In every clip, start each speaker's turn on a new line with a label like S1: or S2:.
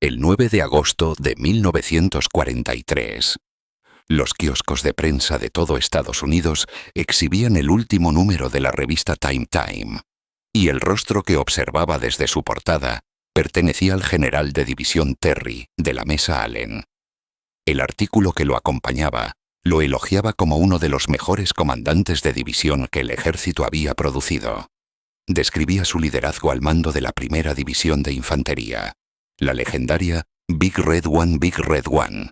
S1: El 9 de agosto de 1943. Los kioscos de prensa de todo Estados Unidos exhibían el último número de la revista Time, y el rostro que observaba desde su portada pertenecía al general de división Terry, de la Mesa Allen. El artículo que lo acompañaba lo elogiaba como uno de los mejores comandantes de división que el ejército había producido. Describía su liderazgo al mando de la primera división de infantería, la legendaria Big Red One,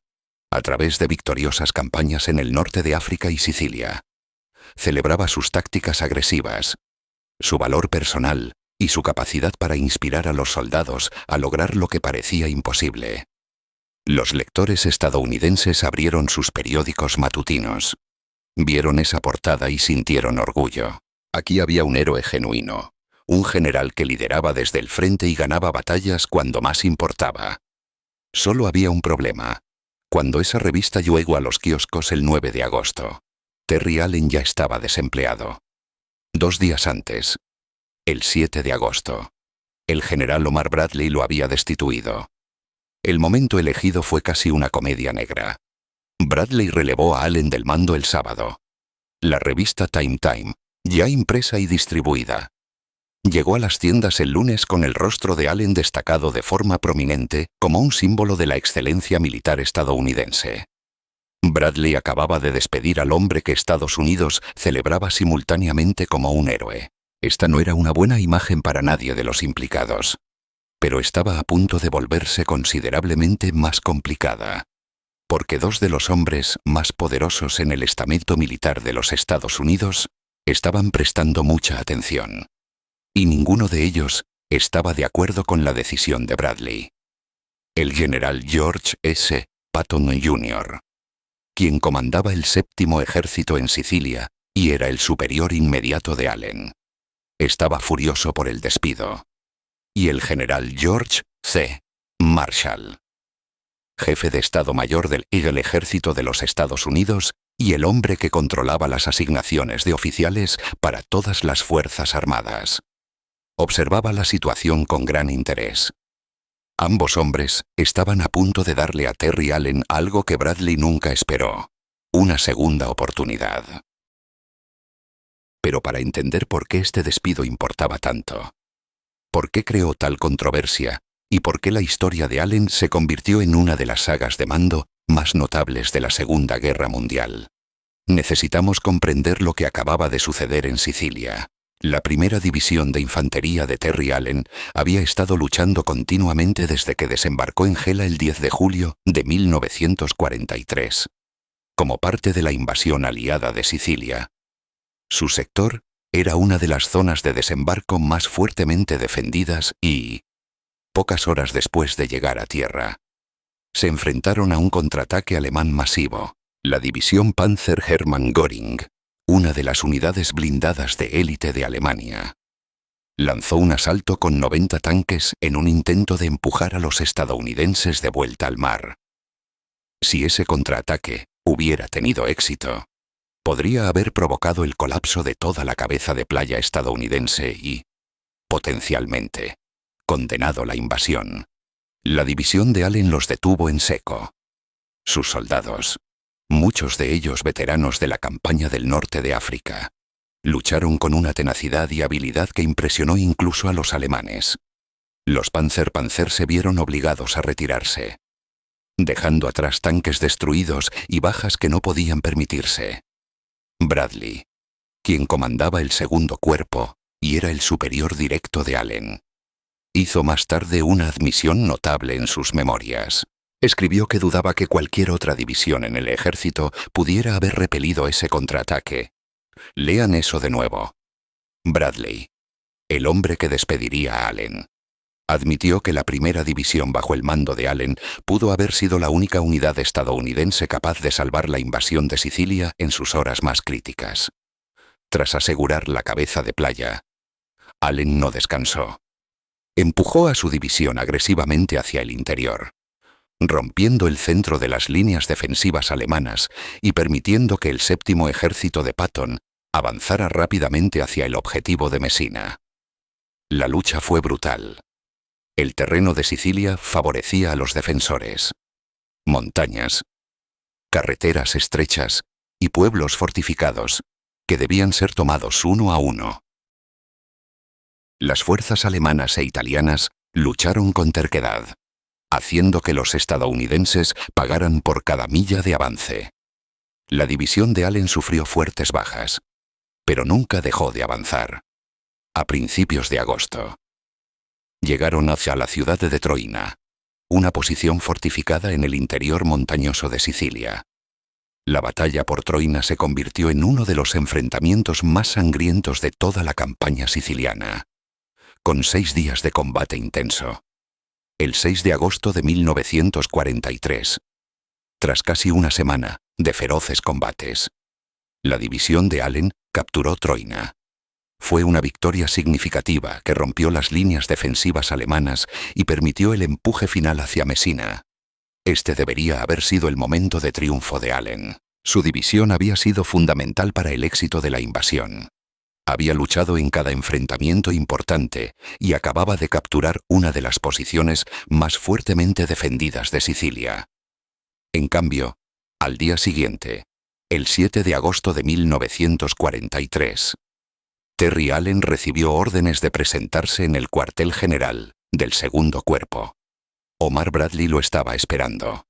S1: a través de victoriosas campañas en el norte de África y Sicilia. Celebraba sus tácticas agresivas, su valor personal y su capacidad para inspirar a los soldados a lograr lo que parecía imposible. Los lectores estadounidenses abrieron sus periódicos matutinos. Vieron esa portada y sintieron orgullo. Aquí había un héroe genuino, un general que lideraba desde el frente y ganaba batallas cuando más importaba. Solo había un problema. Cuando esa revista llegó a los kioscos el 9 de agosto, Terry Allen ya estaba desempleado. 2 días antes, el 7 de agosto, el general Omar Bradley lo había destituido. El momento elegido fue casi una comedia negra. Bradley relevó a Allen del mando el sábado. La revista Time, ya impresa y distribuida, llegó a las tiendas el lunes con el rostro de Allen destacado de forma prominente como un símbolo de la excelencia militar estadounidense. Bradley acababa de despedir al hombre que Estados Unidos celebraba simultáneamente como un héroe. Esta no era una buena imagen para nadie de los implicados, pero estaba a punto de volverse considerablemente más complicada, porque 2 de los hombres más poderosos en el estamento militar de los Estados Unidos estaban prestando mucha atención, y ninguno de ellos estaba de acuerdo con la decisión de Bradley. El general George S. Patton Jr., quien comandaba el 7º Ejército en Sicilia y era el superior inmediato de Allen, estaba furioso por el despido. Y el general George C. Marshall, jefe de Estado Mayor del Ejército de los Estados Unidos y el hombre que controlaba las asignaciones de oficiales para todas las Fuerzas Armadas, observaba la situación con gran interés. Ambos hombres estaban a punto de darle a Terry Allen algo que Bradley nunca esperó: una segunda oportunidad. Pero para entender por qué este despido importaba tanto, por qué creó tal controversia y por qué la historia de Allen se convirtió en una de las sagas de mando más notables de la Segunda Guerra Mundial, necesitamos comprender lo que acababa de suceder en Sicilia. La primera división de infantería de Terry Allen había estado luchando continuamente desde que desembarcó en Gela el 10 de julio de 1943, como parte de la invasión aliada de Sicilia. Su sector era una de las zonas de desembarco más fuertemente defendidas y, pocas horas después de llegar a tierra, se enfrentaron a un contraataque alemán masivo. La división Panzer Hermann Göring, una de las unidades blindadas de élite de Alemania, lanzó un asalto con 90 tanques en un intento de empujar a los estadounidenses de vuelta al mar. Si ese contraataque hubiera tenido éxito, podría haber provocado el colapso de toda la cabeza de playa estadounidense y, potencialmente, condenado la invasión. La división de Allen los detuvo en seco. Sus soldados, muchos de ellos veteranos de la campaña del norte de África, lucharon con una tenacidad y habilidad que impresionó incluso a los alemanes. Los Panzer se vieron obligados a retirarse, dejando atrás tanques destruidos y bajas que no podían permitirse. Bradley, quien comandaba el 2º cuerpo y era el superior directo de Allen, hizo más tarde una admisión notable en sus memorias. Escribió que dudaba que cualquier otra división en el ejército pudiera haber repelido ese contraataque. Lean eso de nuevo. Bradley, el hombre que despediría a Allen, admitió que la primera división bajo el mando de Allen pudo haber sido la única unidad estadounidense capaz de salvar la invasión de Sicilia en sus horas más críticas. Tras asegurar la cabeza de playa, Allen no descansó. Empujó a su división agresivamente hacia el interior, rompiendo el centro de las líneas defensivas alemanas y permitiendo que el 7º Ejército de Patton avanzara rápidamente hacia el objetivo de Messina. La lucha fue brutal. El terreno de Sicilia favorecía a los defensores. Montañas, carreteras estrechas y pueblos fortificados, que debían ser tomados uno a uno. Las fuerzas alemanas e italianas lucharon con terquedad, haciendo que los estadounidenses pagaran por cada milla de avance. La división de Allen sufrió fuertes bajas, pero nunca dejó de avanzar. A principios de agosto, llegaron hacia la ciudad de Troina, una posición fortificada en el interior montañoso de Sicilia. La batalla por Troina se convirtió en uno de los enfrentamientos más sangrientos de toda la campaña siciliana, con 6 días de combate intenso. El 6 de agosto de 1943, tras casi una semana de feroces combates, la división de Allen capturó Troina. Fue una victoria significativa que rompió las líneas defensivas alemanas y permitió el empuje final hacia Mesina. Este debería haber sido el momento de triunfo de Allen. Su división había sido fundamental para el éxito de la invasión. Había luchado en cada enfrentamiento importante y acababa de capturar una de las posiciones más fuertemente defendidas de Sicilia. En cambio, al día siguiente, el 7 de agosto de 1943, Terry Allen recibió órdenes de presentarse en el cuartel general del segundo cuerpo. Omar Bradley lo estaba esperando.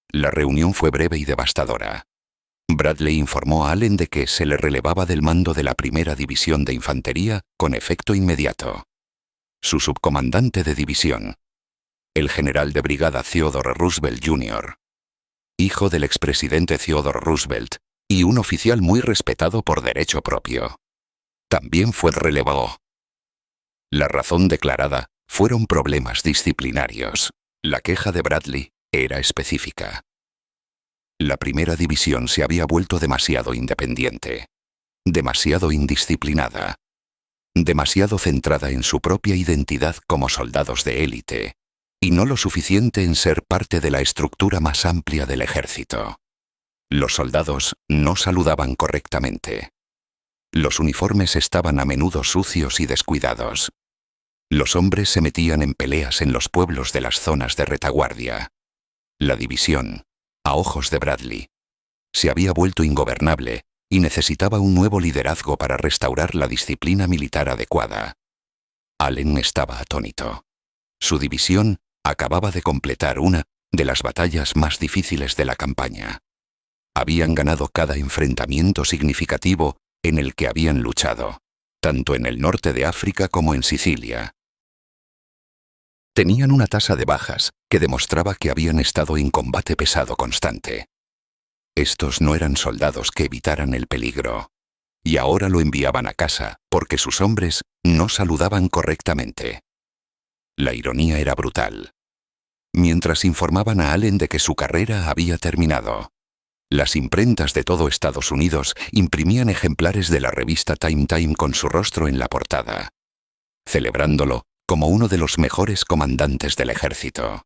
S1: La reunión fue breve y devastadora. Bradley informó a Allen de que se le relevaba del mando de la primera división de infantería con efecto inmediato. Su subcomandante de división, el general de brigada Theodore Roosevelt Jr., hijo del expresidente Theodore Roosevelt y un oficial muy respetado por derecho propio, también fue relevado. La razón declarada fueron problemas disciplinarios. La queja de Bradley era específica. La primera división se había vuelto demasiado independiente, demasiado indisciplinada, demasiado centrada en su propia identidad como soldados de élite, y no lo suficiente en ser parte de la estructura más amplia del ejército. Los soldados no saludaban correctamente. Los uniformes estaban a menudo sucios y descuidados. Los hombres se metían en peleas en los pueblos de las zonas de retaguardia. La división, a ojos de Bradley, se había vuelto ingobernable y necesitaba un nuevo liderazgo para restaurar la disciplina militar adecuada. Allen estaba atónito. Su división acababa de completar una de las batallas más difíciles de la campaña. Habían ganado cada enfrentamiento significativo en el que habían luchado, tanto en el norte de África como en Sicilia. Tenían una tasa de bajas que demostraba que habían estado en combate pesado constante. Estos no eran soldados que evitaran el peligro, y ahora lo enviaban a casa porque sus hombres no saludaban correctamente. La ironía era brutal. Mientras informaban a Allen de que su carrera había terminado, las imprentas de todo Estados Unidos imprimían ejemplares de la revista Time con su rostro en la portada, celebrándolo como uno de los mejores comandantes del ejército.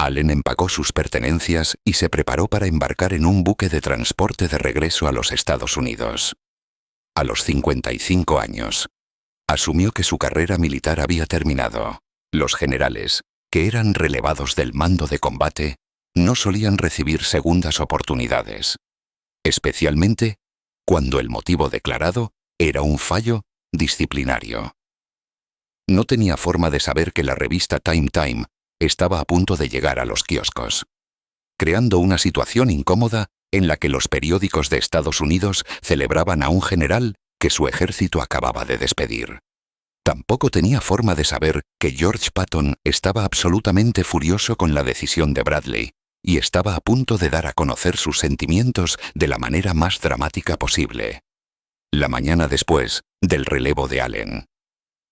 S1: Allen empacó sus pertenencias y se preparó para embarcar en un buque de transporte de regreso a los Estados Unidos. A los 55 años, asumió que su carrera militar había terminado. Los generales, que eran relevados del mando de combate, no solían recibir segundas oportunidades, especialmente cuando el motivo declarado era un fallo disciplinario. No tenía forma de saber que la revista Time estaba a punto de llegar a los kioscos, creando una situación incómoda en la que los periódicos de Estados Unidos celebraban a un general que su ejército acababa de despedir. Tampoco tenía forma de saber que George Patton estaba absolutamente furioso con la decisión de Bradley y estaba a punto de dar a conocer sus sentimientos de la manera más dramática posible. La mañana después del relevo de Allen,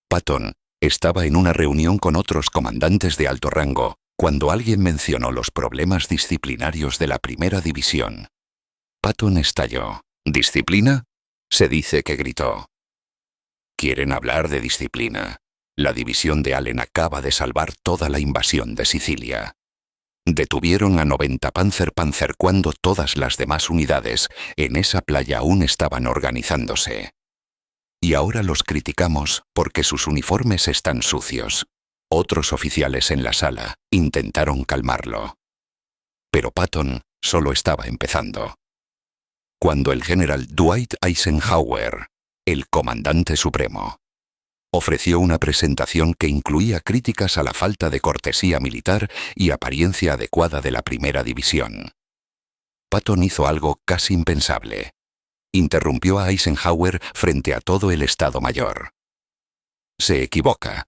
S1: Patton estaba en una reunión con otros comandantes de alto rango cuando alguien mencionó los problemas disciplinarios de la primera división. Patton estalló. ¿Disciplina? Se dice que gritó. ¿Quieren hablar de disciplina? La división de Allen acaba de salvar toda la invasión de Sicilia. Detuvieron a 90 Panzer cuando todas las demás unidades en esa playa aún estaban organizándose. Y ahora los criticamos porque sus uniformes están sucios. Otros oficiales en la sala intentaron calmarlo. Pero Patton solo estaba empezando. Cuando el general Dwight Eisenhower, el comandante supremo, ofreció una presentación que incluía críticas a la falta de cortesía militar y apariencia adecuada de la primera división, Patton hizo algo casi impensable. Interrumpió a Eisenhower frente a todo el Estado Mayor. «Se equivoca»,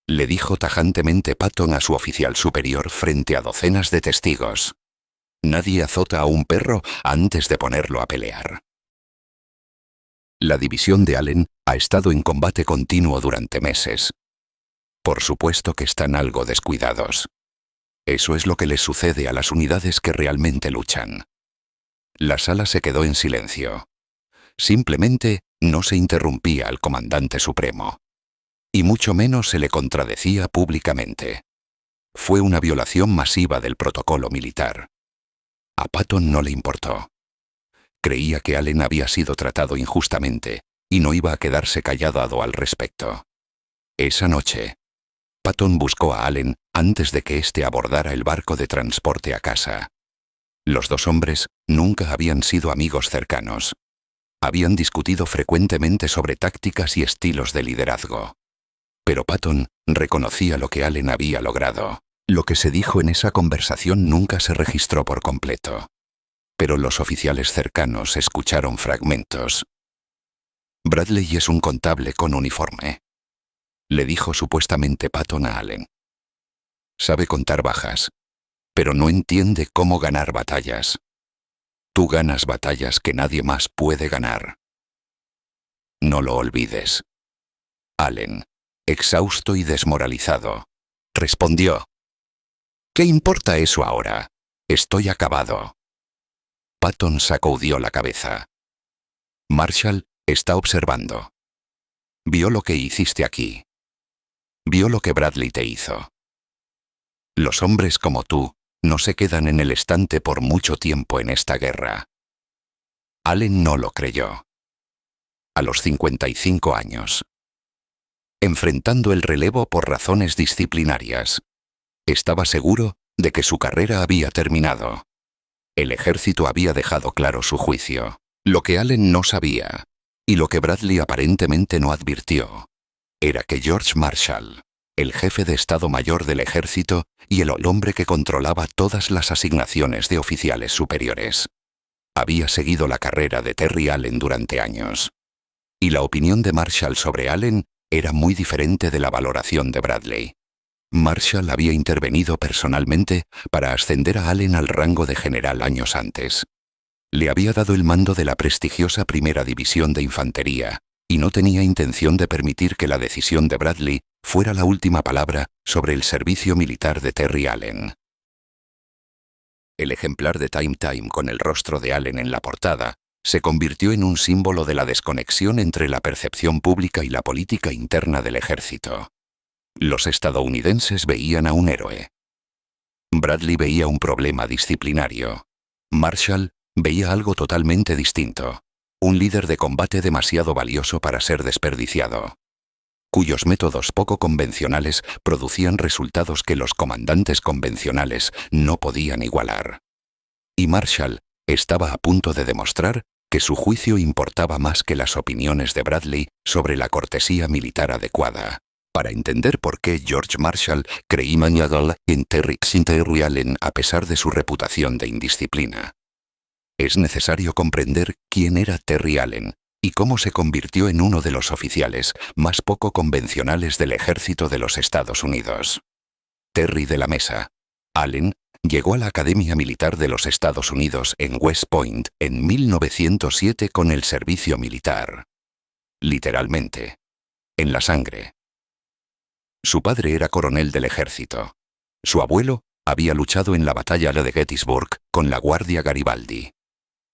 S1: le dijo tajantemente Patton a su oficial superior frente a docenas de testigos. «Nadie azota a un perro antes de ponerlo a pelear». La división de Allen ha estado en combate continuo durante meses. Por supuesto que están algo descuidados. Eso es lo que les sucede a las unidades que realmente luchan. La sala se quedó en silencio. Simplemente no se interrumpía al comandante supremo. Y mucho menos se le contradecía públicamente. Fue una violación masiva del protocolo militar. A Patton no le importó. Creía que Allen había sido tratado injustamente y no iba a quedarse callado al respecto. Esa noche, Patton buscó a Allen antes de que éste abordara el barco de transporte a casa. Los dos hombres nunca habían sido amigos cercanos. Habían discutido frecuentemente sobre tácticas y estilos de liderazgo. Pero Patton reconocía lo que Allen había logrado. Lo que se dijo en esa conversación nunca se registró por completo. Pero los oficiales cercanos escucharon fragmentos. «Bradley es un contable con uniforme», le dijo supuestamente Patton a Allen. «Sabe contar bajas, pero no entiende cómo ganar batallas. Tú ganas batallas que nadie más puede ganar. No lo olvides». Allen, exhausto y desmoralizado, respondió: «¿Qué importa eso ahora? Estoy acabado». Patton sacudió la cabeza. «Marshall está observando. Vio lo que hiciste aquí. Vio lo que Bradley te hizo. Los hombres como tú no se quedan en el estante por mucho tiempo en esta guerra». Allen no lo creyó. A los 55 años, enfrentando el relevo por razones disciplinarias, estaba seguro de que su carrera había terminado. El ejército había dejado claro su juicio. Lo que Allen no sabía, y lo que Bradley aparentemente no advirtió, era que George Marshall, el jefe de Estado Mayor del ejército y el hombre que controlaba todas las asignaciones de oficiales superiores, había seguido la carrera de Terry Allen durante años. Y la opinión de Marshall sobre Allen era muy diferente de la valoración de Bradley. Marshall había intervenido personalmente para ascender a Allen al rango de general años antes. Le había dado el mando de la prestigiosa Primera División de Infantería y no tenía intención de permitir que la decisión de Bradley fuera la última palabra sobre el servicio militar de Terry Allen. El ejemplar de Time con el rostro de Allen en la portada se convirtió en un símbolo de la desconexión entre la percepción pública y la política interna del ejército. Los estadounidenses veían a un héroe. Bradley veía un problema disciplinario. Marshall veía algo totalmente distinto. Un líder de combate demasiado valioso para ser desperdiciado, cuyos métodos poco convencionales producían resultados que los comandantes convencionales no podían igualar. Y Marshall estaba a punto de demostrar que su juicio importaba más que las opiniones de Bradley sobre la cortesía militar adecuada. Para entender por qué George Marshall creía maniacal en Terry Allen a pesar de su reputación de indisciplina, es necesario comprender quién era Terry Allen y cómo se convirtió en uno de los oficiales más poco convencionales del ejército de los Estados Unidos. Terry de la Mesa Allen llegó a la Academia Militar de los Estados Unidos en West Point en 1907 con el servicio militar. Literalmente, en la sangre. Su padre era coronel del ejército. Su abuelo había luchado en la batalla de Gettysburg con la Guardia Garibaldi.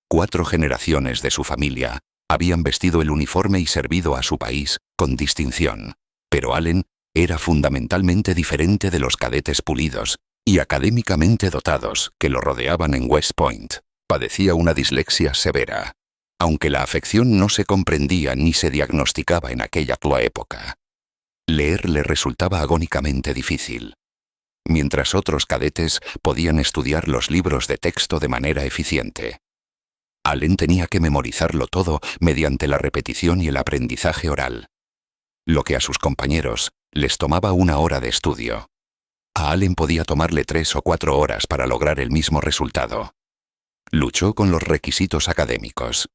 S1: 4 generaciones de su familia habían vestido el uniforme y servido a su país con distinción, pero Allen era fundamentalmente diferente de los cadetes pulidos y académicamente dotados que lo rodeaban en West Point. Padecía una dislexia severa, aunque la afección no se comprendía ni se diagnosticaba en aquella época. Leer le resultaba agónicamente difícil. Mientras otros cadetes podían estudiar los libros de texto de manera eficiente. Allen tenía que memorizarlo todo mediante la repetición y el aprendizaje oral. Lo que a sus compañeros les tomaba 1 hora de estudio. A Allen podía tomarle 3 o 4 horas para lograr el mismo resultado. Luchó con los requisitos académicos.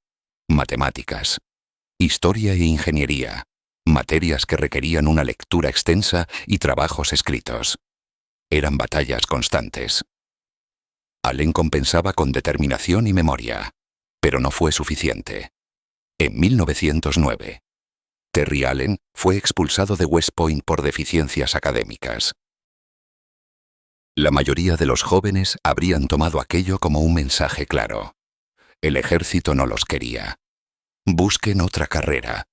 S1: Matemáticas, historia e ingeniería, materias que requerían una lectura extensa y trabajos escritos. Eran batallas constantes. Allen compensaba con determinación y memoria, pero no fue suficiente. En 1909, Terry Allen fue expulsado de West Point por deficiencias académicas. La mayoría de los jóvenes habrían tomado aquello como un mensaje claro. El ejército no los quería. Busquen otra carrera.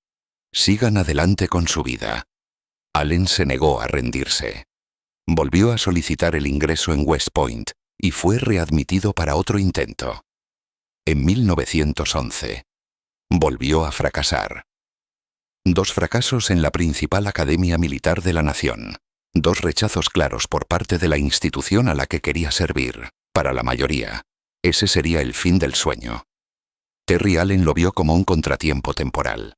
S1: Sigan adelante con su vida. Allen se negó a rendirse. Volvió a solicitar el ingreso en West Point y fue readmitido para otro intento. En 1911, volvió a fracasar. 2 fracasos en la principal academia militar de la nación. 2 rechazos claros por parte de la institución a la que quería servir. Para la mayoría, ese sería el fin del sueño. Terry Allen lo vio como un contratiempo temporal.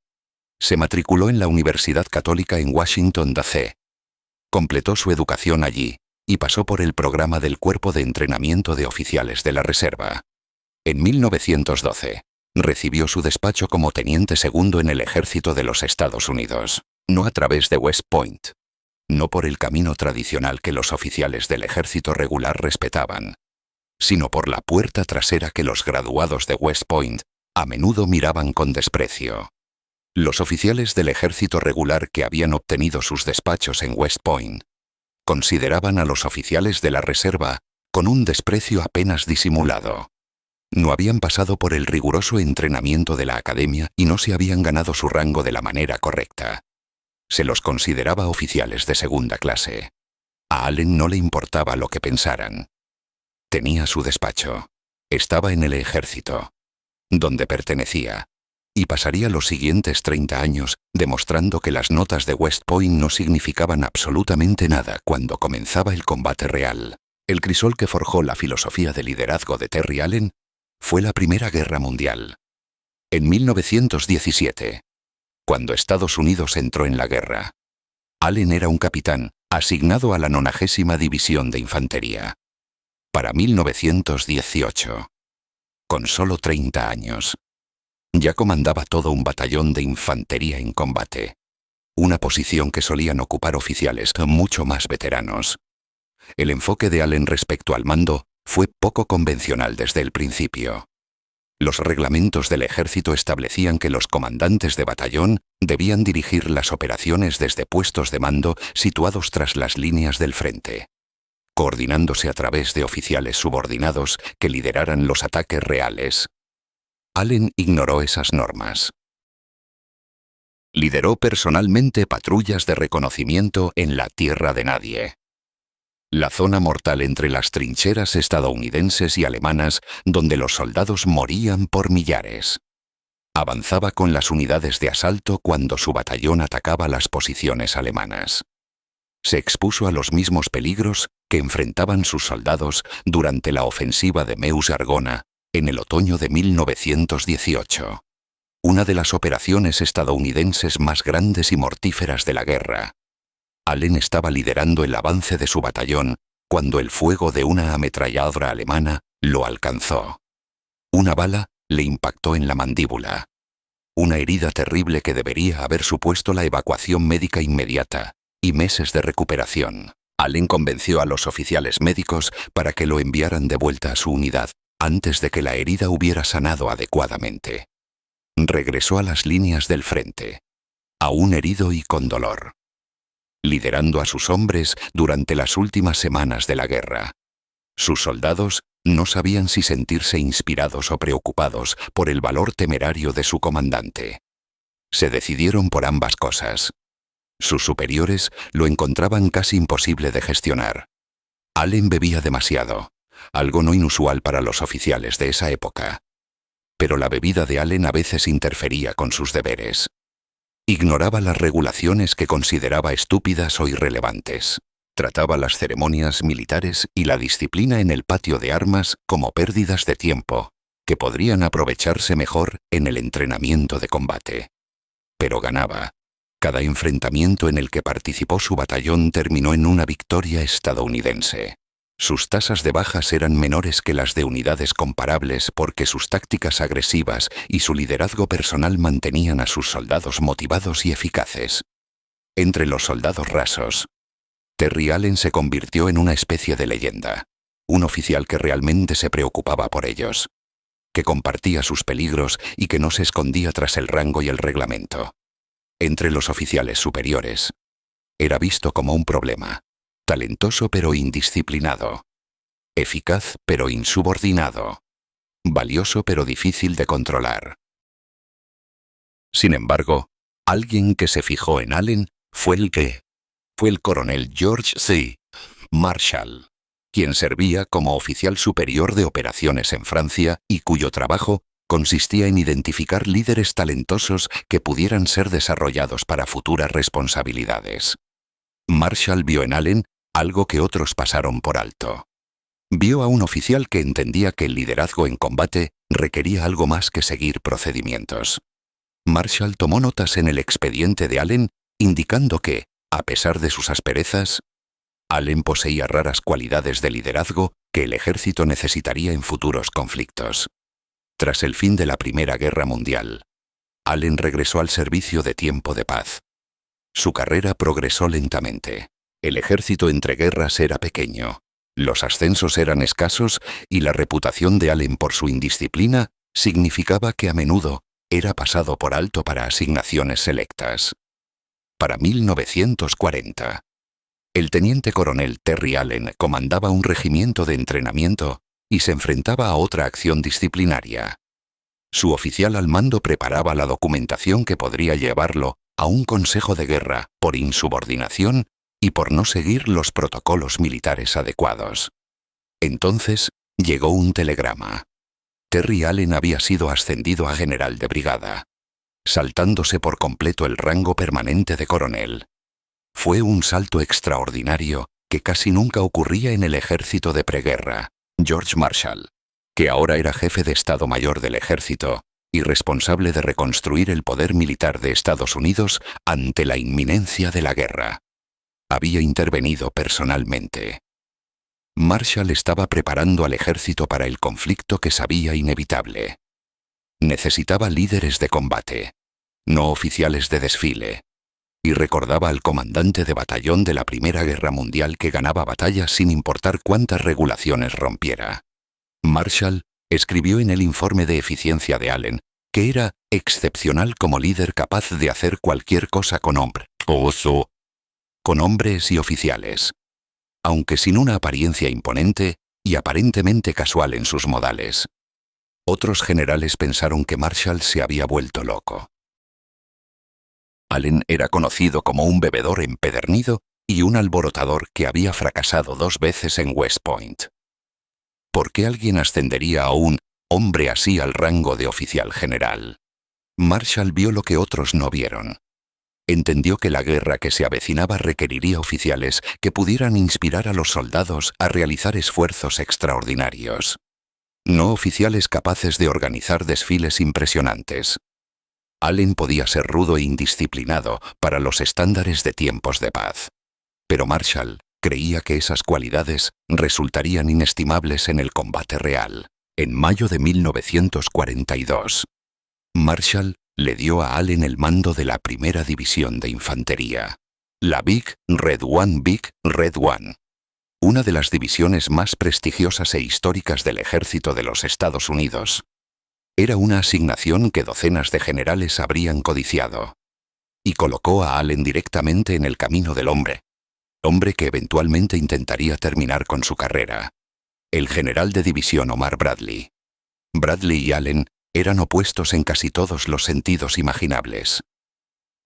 S1: Se matriculó en la Universidad Católica en Washington, D.C. Completó su educación allí y pasó por el programa del Cuerpo de Entrenamiento de Oficiales de la Reserva. En 1912, recibió su despacho como teniente segundo en el ejército de los Estados Unidos, no a través de West Point, no por el camino tradicional que los oficiales del ejército regular respetaban, sino por la puerta trasera que los graduados de West Point a menudo miraban con desprecio. Los oficiales del ejército regular que habían obtenido sus despachos en West Point consideraban a los oficiales de la reserva con un desprecio apenas disimulado. No habían pasado por el riguroso entrenamiento de la academia y no se habían ganado su rango de la manera correcta. Se los consideraba oficiales de segunda clase. A Allen no le importaba lo que pensaran. Tenía su despacho. Estaba en el ejército, donde pertenecía, y pasaría los siguientes 30 años demostrando que las notas de West Point no significaban absolutamente nada cuando comenzaba el combate real. El crisol que forjó la filosofía de liderazgo de Terry Allen fue la Primera Guerra Mundial. En 1917, cuando Estados Unidos entró en la guerra, Allen era un capitán asignado a la 90ª División de Infantería. Para 1918, con solo 30 años, ya comandaba todo un batallón de infantería en combate, una posición que solían ocupar oficiales mucho más veteranos. El enfoque de Allen respecto al mando fue poco convencional desde el principio. Los reglamentos del ejército establecían que los comandantes de batallón debían dirigir las operaciones desde puestos de mando situados tras las líneas del frente, coordinándose a través de oficiales subordinados que lideraran los ataques reales. Allen ignoró esas normas. Lideró personalmente patrullas de reconocimiento en la Tierra de Nadie, la zona mortal entre las trincheras estadounidenses y alemanas donde los soldados morían por millares. Avanzaba con las unidades de asalto cuando su batallón atacaba las posiciones alemanas. Se expuso a los mismos peligros que enfrentaban sus soldados durante la ofensiva de Meuse-Argonne en el otoño de 1918, una de las operaciones estadounidenses más grandes y mortíferas de la guerra. Allen estaba liderando el avance de su batallón cuando el fuego de una ametralladora alemana lo alcanzó. Una bala le impactó en la mandíbula. Una herida terrible que debería haber supuesto la evacuación médica inmediata y meses de recuperación. Allen convenció a los oficiales médicos para que lo enviaran de vuelta a su unidad antes de que la herida hubiera sanado adecuadamente. Regresó a las líneas del frente, aún herido y con dolor, liderando a sus hombres durante las últimas semanas de la guerra. Sus soldados no sabían si sentirse inspirados o preocupados por el valor temerario de su comandante. Se decidieron por ambas cosas. Sus superiores lo encontraban casi imposible de gestionar. Allen bebía demasiado, algo no inusual para los oficiales de esa época. Pero la bebida de Allen a veces interfería con sus deberes. Ignoraba las regulaciones que consideraba estúpidas o irrelevantes. Trataba las ceremonias militares y la disciplina en el patio de armas como pérdidas de tiempo, que podrían aprovecharse mejor en el entrenamiento de combate. Pero ganaba. Cada enfrentamiento en el que participó su batallón terminó en una victoria estadounidense. Sus tasas de bajas eran menores que las de unidades comparables porque sus tácticas agresivas y su liderazgo personal mantenían a sus soldados motivados y eficaces. Entre los soldados rasos, Terry Allen se convirtió en una especie de leyenda, un oficial que realmente se preocupaba por ellos, que compartía sus peligros y que no se escondía tras el rango y el reglamento. Entre los oficiales superiores, era visto como un problema, talentoso pero indisciplinado, eficaz pero insubordinado, valioso pero difícil de controlar. Sin embargo, alguien que se fijó en Allen fue el coronel George C. Marshall, quien servía como oficial superior de operaciones en Francia y cuyo trabajo consistía en identificar líderes talentosos que pudieran ser desarrollados para futuras responsabilidades. Marshall vio en Allen algo que otros pasaron por alto. Vio a un oficial que entendía que el liderazgo en combate requería algo más que seguir procedimientos. Marshall tomó notas en el expediente de Allen, indicando que, a pesar de sus asperezas, Allen poseía raras cualidades de liderazgo que el ejército necesitaría en futuros conflictos. Tras el fin de la Primera Guerra Mundial, Allen regresó al servicio de tiempo de paz. Su carrera progresó lentamente. El ejército entre guerras era pequeño, los ascensos eran escasos y la reputación de Allen por su indisciplina significaba que a menudo era pasado por alto para asignaciones selectas. Para 1940, el teniente coronel Terry Allen comandaba un regimiento de entrenamiento y se enfrentaba a otra acción disciplinaria. Su oficial al mando preparaba la documentación que podría llevarlo a un consejo de guerra por insubordinación y por no seguir los protocolos militares adecuados. Entonces llegó un telegrama. Terry Allen había sido ascendido a general de brigada, saltándose por completo el rango permanente de coronel. Fue un salto extraordinario que casi nunca ocurría en el ejército de preguerra. George Marshall, que ahora era jefe de Estado Mayor del Ejército y responsable de reconstruir el poder militar de Estados Unidos ante la inminencia de la guerra, había intervenido personalmente. Marshall estaba preparando al ejército para el conflicto que sabía inevitable. Necesitaba líderes de combate, no oficiales de desfile, y recordaba al comandante de batallón de la Primera Guerra Mundial que ganaba batallas sin importar cuántas regulaciones rompiera. Marshall escribió en el informe de eficiencia de Allen que era excepcional como líder capaz de hacer cualquier cosa con hombres y oficiales, aunque sin una apariencia imponente y aparentemente casual en sus modales. Otros generales pensaron que Marshall se había vuelto loco. Allen era conocido como un bebedor empedernido y un alborotador que había fracasado 2 veces en West Point. ¿Por qué alguien ascendería a un hombre así al rango de oficial general? Marshall vio lo que otros no vieron. Entendió que la guerra que se avecinaba requeriría oficiales que pudieran inspirar a los soldados a realizar esfuerzos extraordinarios. No oficiales capaces de organizar desfiles impresionantes. Allen podía ser rudo e indisciplinado para los estándares de tiempos de paz. Pero Marshall creía que esas cualidades resultarían inestimables en el combate real. En mayo de 1942, Marshall le dio a Allen el mando de la Primera División de Infantería, la Big Red One, una de las divisiones más prestigiosas e históricas del ejército de los Estados Unidos. Era una asignación que docenas de generales habrían codiciado, y colocó a Allen directamente en el camino del hombre que eventualmente intentaría terminar con su carrera, el general de división Omar Bradley. Bradley y Allen eran opuestos en casi todos los sentidos imaginables.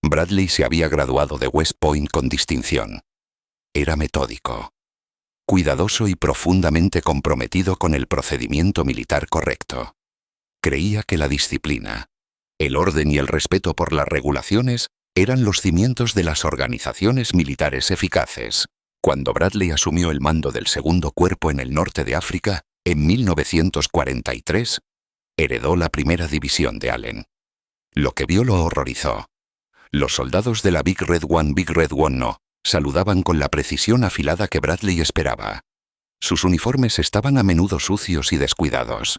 S1: Bradley se había graduado de West Point con distinción. Era metódico, cuidadoso y profundamente comprometido con el procedimiento militar correcto. Creía que la disciplina, el orden y el respeto por las regulaciones eran los cimientos de las organizaciones militares eficaces. Cuando Bradley asumió el mando del segundo cuerpo en el norte de África, en 1943, heredó la primera división de Allen. Lo que vio lo horrorizó. Los soldados de la Big Red One no saludaban con la precisión afilada que Bradley esperaba. Sus uniformes estaban a menudo sucios y descuidados.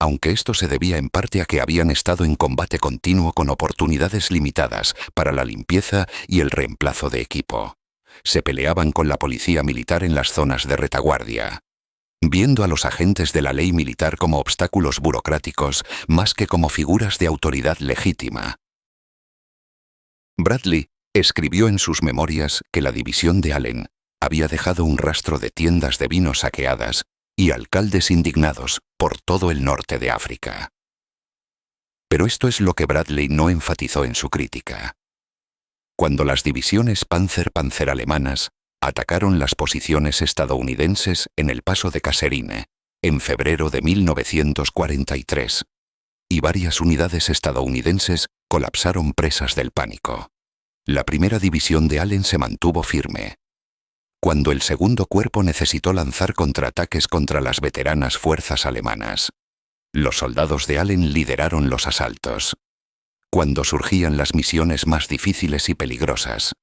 S1: Aunque esto se debía en parte a que habían estado en combate continuo con oportunidades limitadas para la limpieza y el reemplazo de equipo. Se peleaban con la policía militar en las zonas de retaguardia, viendo a los agentes de la ley militar como obstáculos burocráticos más que como figuras de autoridad legítima. Bradley escribió en sus memorias que la división de Allen había dejado un rastro de tiendas de vino saqueadas y alcaldes indignados por todo el norte de África. Pero esto es lo que Bradley no enfatizó en su crítica. Cuando las divisiones Panzer alemanas atacaron las posiciones estadounidenses en el paso de Kasserine, en febrero de 1943, y varias unidades estadounidenses colapsaron presas del pánico. La primera división de Allen se mantuvo firme. Cuando el segundo cuerpo necesitó lanzar contraataques contra las veteranas fuerzas alemanas, los soldados de Allen lideraron los asaltos. Cuando surgían las misiones más difíciles y peligrosas,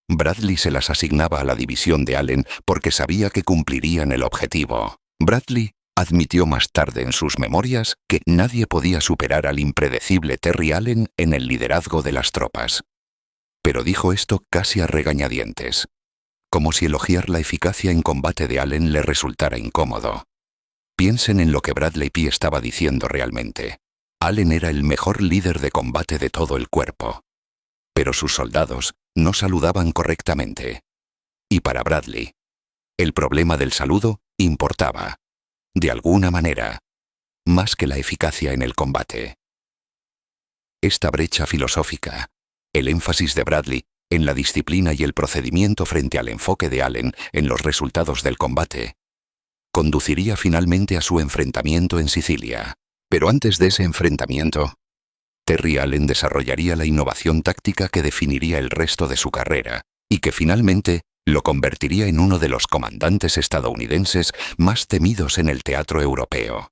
S1: Bradley se las asignaba a la división de Allen porque sabía que cumplirían el objetivo. Bradley admitió más tarde en sus memorias que nadie podía superar al impredecible Terry Allen en el liderazgo de las tropas. Pero dijo esto casi a regañadientes, como si elogiar la eficacia en combate de Allen le resultara incómodo. Piensen en lo que Bradley P. estaba diciendo realmente. Allen era el mejor líder de combate de todo el cuerpo. Pero sus soldados no saludaban correctamente. Y para Bradley, el problema del saludo importaba, de alguna manera, más que la eficacia en el combate. Esta brecha filosófica, el énfasis de Bradley en la disciplina y el procedimiento frente al enfoque de Allen en los resultados del combate, conduciría finalmente a su enfrentamiento en Sicilia. Pero antes de ese enfrentamiento, Terry Allen desarrollaría la innovación táctica que definiría el resto de su carrera y que finalmente lo convertiría en uno de los comandantes estadounidenses más temidos en el teatro europeo.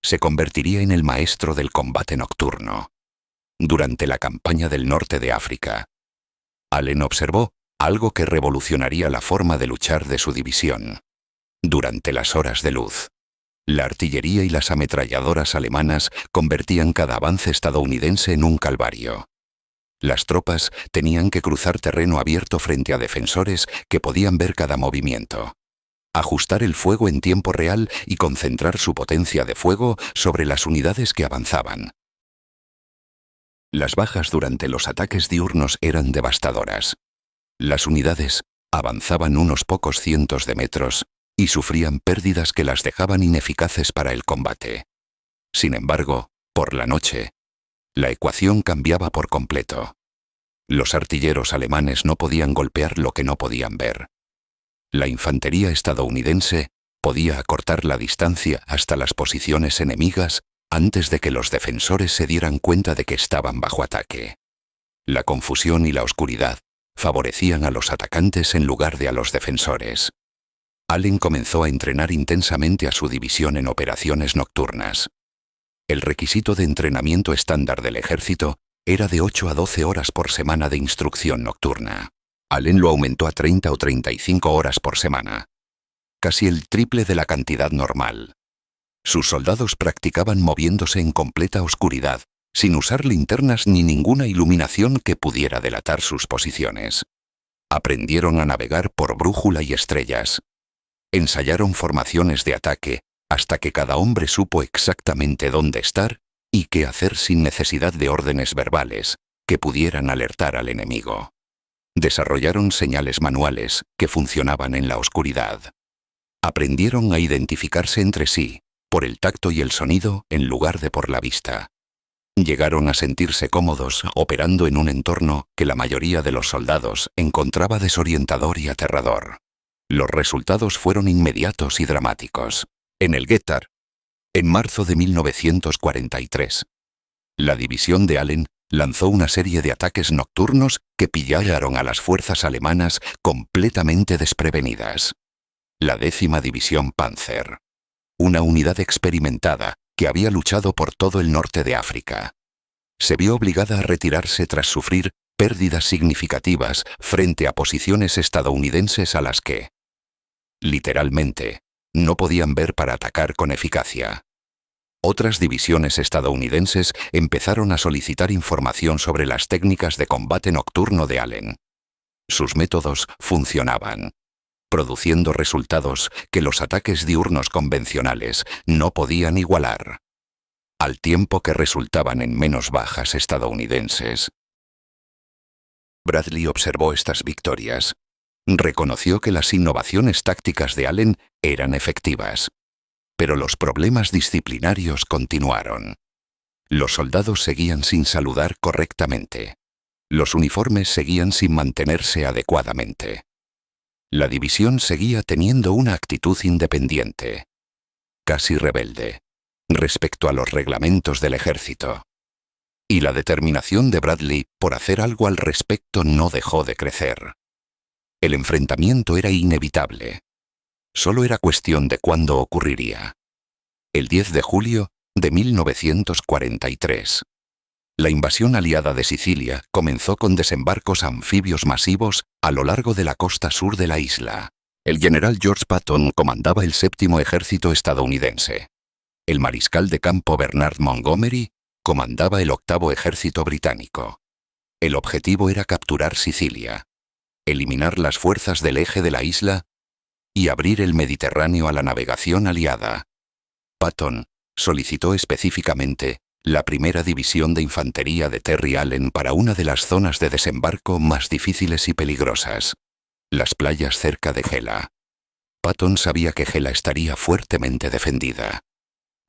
S1: Se convertiría en el maestro del combate nocturno. Durante la campaña del norte de África, Allen observó algo que revolucionaría la forma de luchar de su división. Durante las horas de luz, la artillería y las ametralladoras alemanas convertían cada avance estadounidense en un calvario. Las tropas tenían que cruzar terreno abierto frente a defensores que podían ver cada movimiento, ajustar el fuego en tiempo real y concentrar su potencia de fuego sobre las unidades que avanzaban. Las bajas durante los ataques diurnos eran devastadoras. Las unidades avanzaban unos pocos cientos de metros y sufrían pérdidas que las dejaban ineficaces para el combate. Sin embargo, por la noche, la ecuación cambiaba por completo. Los artilleros alemanes no podían golpear lo que no podían ver. La infantería estadounidense podía acortar la distancia hasta las posiciones enemigas antes de que los defensores se dieran cuenta de que estaban bajo ataque. La confusión y la oscuridad favorecían a los atacantes en lugar de a los defensores. Allen comenzó a entrenar intensamente a su división en operaciones nocturnas. El requisito de entrenamiento estándar del ejército era de 8 a 12 horas por semana de instrucción nocturna. Allen lo aumentó a 30 o 35 horas por semana, casi el triple de la cantidad normal. Sus soldados practicaban moviéndose en completa oscuridad, sin usar linternas ni ninguna iluminación que pudiera delatar sus posiciones. Aprendieron a navegar por brújula y estrellas. Ensayaron formaciones de ataque hasta que cada hombre supo exactamente dónde estar y qué hacer sin necesidad de órdenes verbales que pudieran alertar al enemigo. Desarrollaron señales manuales que funcionaban en la oscuridad. Aprendieron a identificarse entre sí por el tacto y el sonido en lugar de por la vista. Llegaron a sentirse cómodos operando en un entorno que la mayoría de los soldados encontraba desorientador y aterrador. Los resultados fueron inmediatos y dramáticos. En el Guettar, en marzo de 1943, la división de Allen lanzó una serie de ataques nocturnos que pillaron a las fuerzas alemanas completamente desprevenidas. La 10ª División Panzer. Una unidad experimentada que había luchado por todo el norte de África. Se vio obligada a retirarse tras sufrir pérdidas significativas frente a posiciones estadounidenses a las que, literalmente, no podían ver para atacar con eficacia. Otras divisiones estadounidenses empezaron a solicitar información sobre las técnicas de combate nocturno de Allen. Sus métodos funcionaban, produciendo resultados que los ataques diurnos convencionales no podían igualar, al tiempo que resultaban en menos bajas estadounidenses. Bradley observó estas victorias. Reconoció que las innovaciones tácticas de Allen eran efectivas. Pero los problemas disciplinarios continuaron. Los soldados seguían sin saludar correctamente. Los uniformes seguían sin mantenerse adecuadamente. La división seguía teniendo una actitud independiente, casi rebelde, respecto a los reglamentos del ejército. Y la determinación de Bradley por hacer algo al respecto no dejó de crecer. El enfrentamiento era inevitable. Solo era cuestión de cuándo ocurriría. El 10 de julio de 1943. La invasión aliada de Sicilia comenzó con desembarcos anfibios masivos a lo largo de la costa sur de la isla. El general George Patton comandaba el 7º ejército estadounidense. El mariscal de campo Bernard Montgomery comandaba el 8º ejército británico. El objetivo era capturar Sicilia, eliminar las fuerzas del eje de la isla y abrir el Mediterráneo a la navegación aliada. Patton solicitó específicamente la 1ª División de Infantería de Terry Allen para una de las zonas de desembarco más difíciles y peligrosas, las playas cerca de Gela. Patton sabía que Gela estaría fuertemente defendida,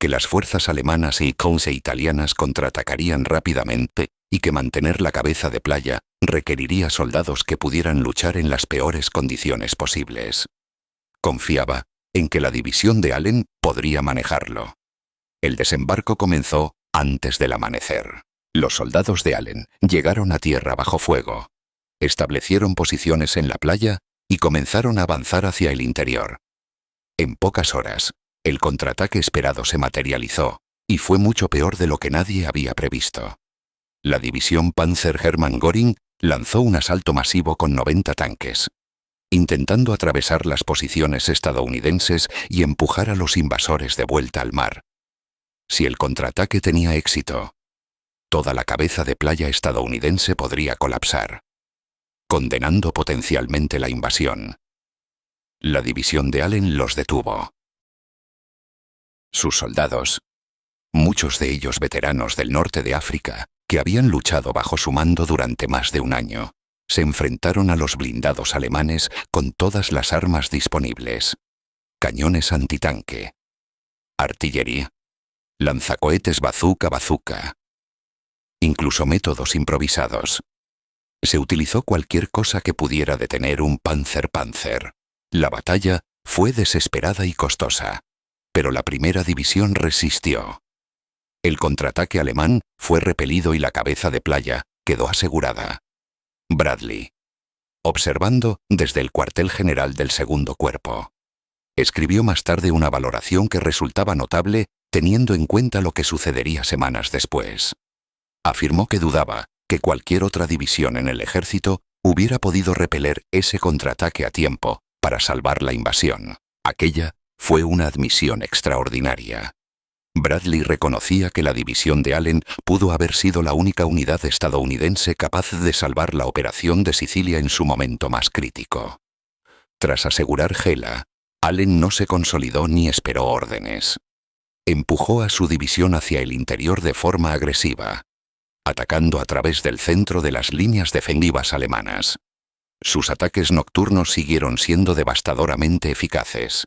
S1: que las fuerzas alemanas y italianas contraatacarían rápidamente y que mantener la cabeza de playa requeriría soldados que pudieran luchar en las peores condiciones posibles. Confiaba en que la división de Allen podría manejarlo. El desembarco comenzó antes del amanecer. Los soldados de Allen llegaron a tierra bajo fuego, establecieron posiciones en la playa y comenzaron a avanzar hacia el interior. En pocas horas, el contraataque esperado se materializó, y fue mucho peor de lo que nadie había previsto. La división Panzer Hermann Göring lanzó un asalto masivo con 90 tanques, intentando atravesar las posiciones estadounidenses y empujar a los invasores de vuelta al mar. Si el contraataque tenía éxito, toda la cabeza de playa estadounidense podría colapsar, condenando potencialmente la invasión. La división de Allen los detuvo. Sus soldados, muchos de ellos veteranos del norte de África, que habían luchado bajo su mando durante más de un año, se enfrentaron a los blindados alemanes con todas las armas disponibles: cañones antitanque, artillería, lanzacohetes bazooka, incluso métodos improvisados. Se utilizó cualquier cosa que pudiera detener un Panzer. La batalla fue desesperada y costosa, pero la 1ª división resistió. El contraataque alemán fue repelido y la cabeza de playa quedó asegurada. Bradley, observando desde el cuartel general del 2º Cuerpo, escribió más tarde una valoración que resultaba notable teniendo en cuenta lo que sucedería semanas después. Afirmó que dudaba que cualquier otra división en el ejército hubiera podido repeler ese contraataque a tiempo para salvar la invasión. Aquella fue una admisión extraordinaria. Bradley reconocía que la división de Allen pudo haber sido la única unidad estadounidense capaz de salvar la operación de Sicilia en su momento más crítico. Tras asegurar Gela, Allen no se consolidó ni esperó órdenes. Empujó a su división hacia el interior de forma agresiva, atacando a través del centro de las líneas defensivas alemanas. Sus ataques nocturnos siguieron siendo devastadoramente eficaces.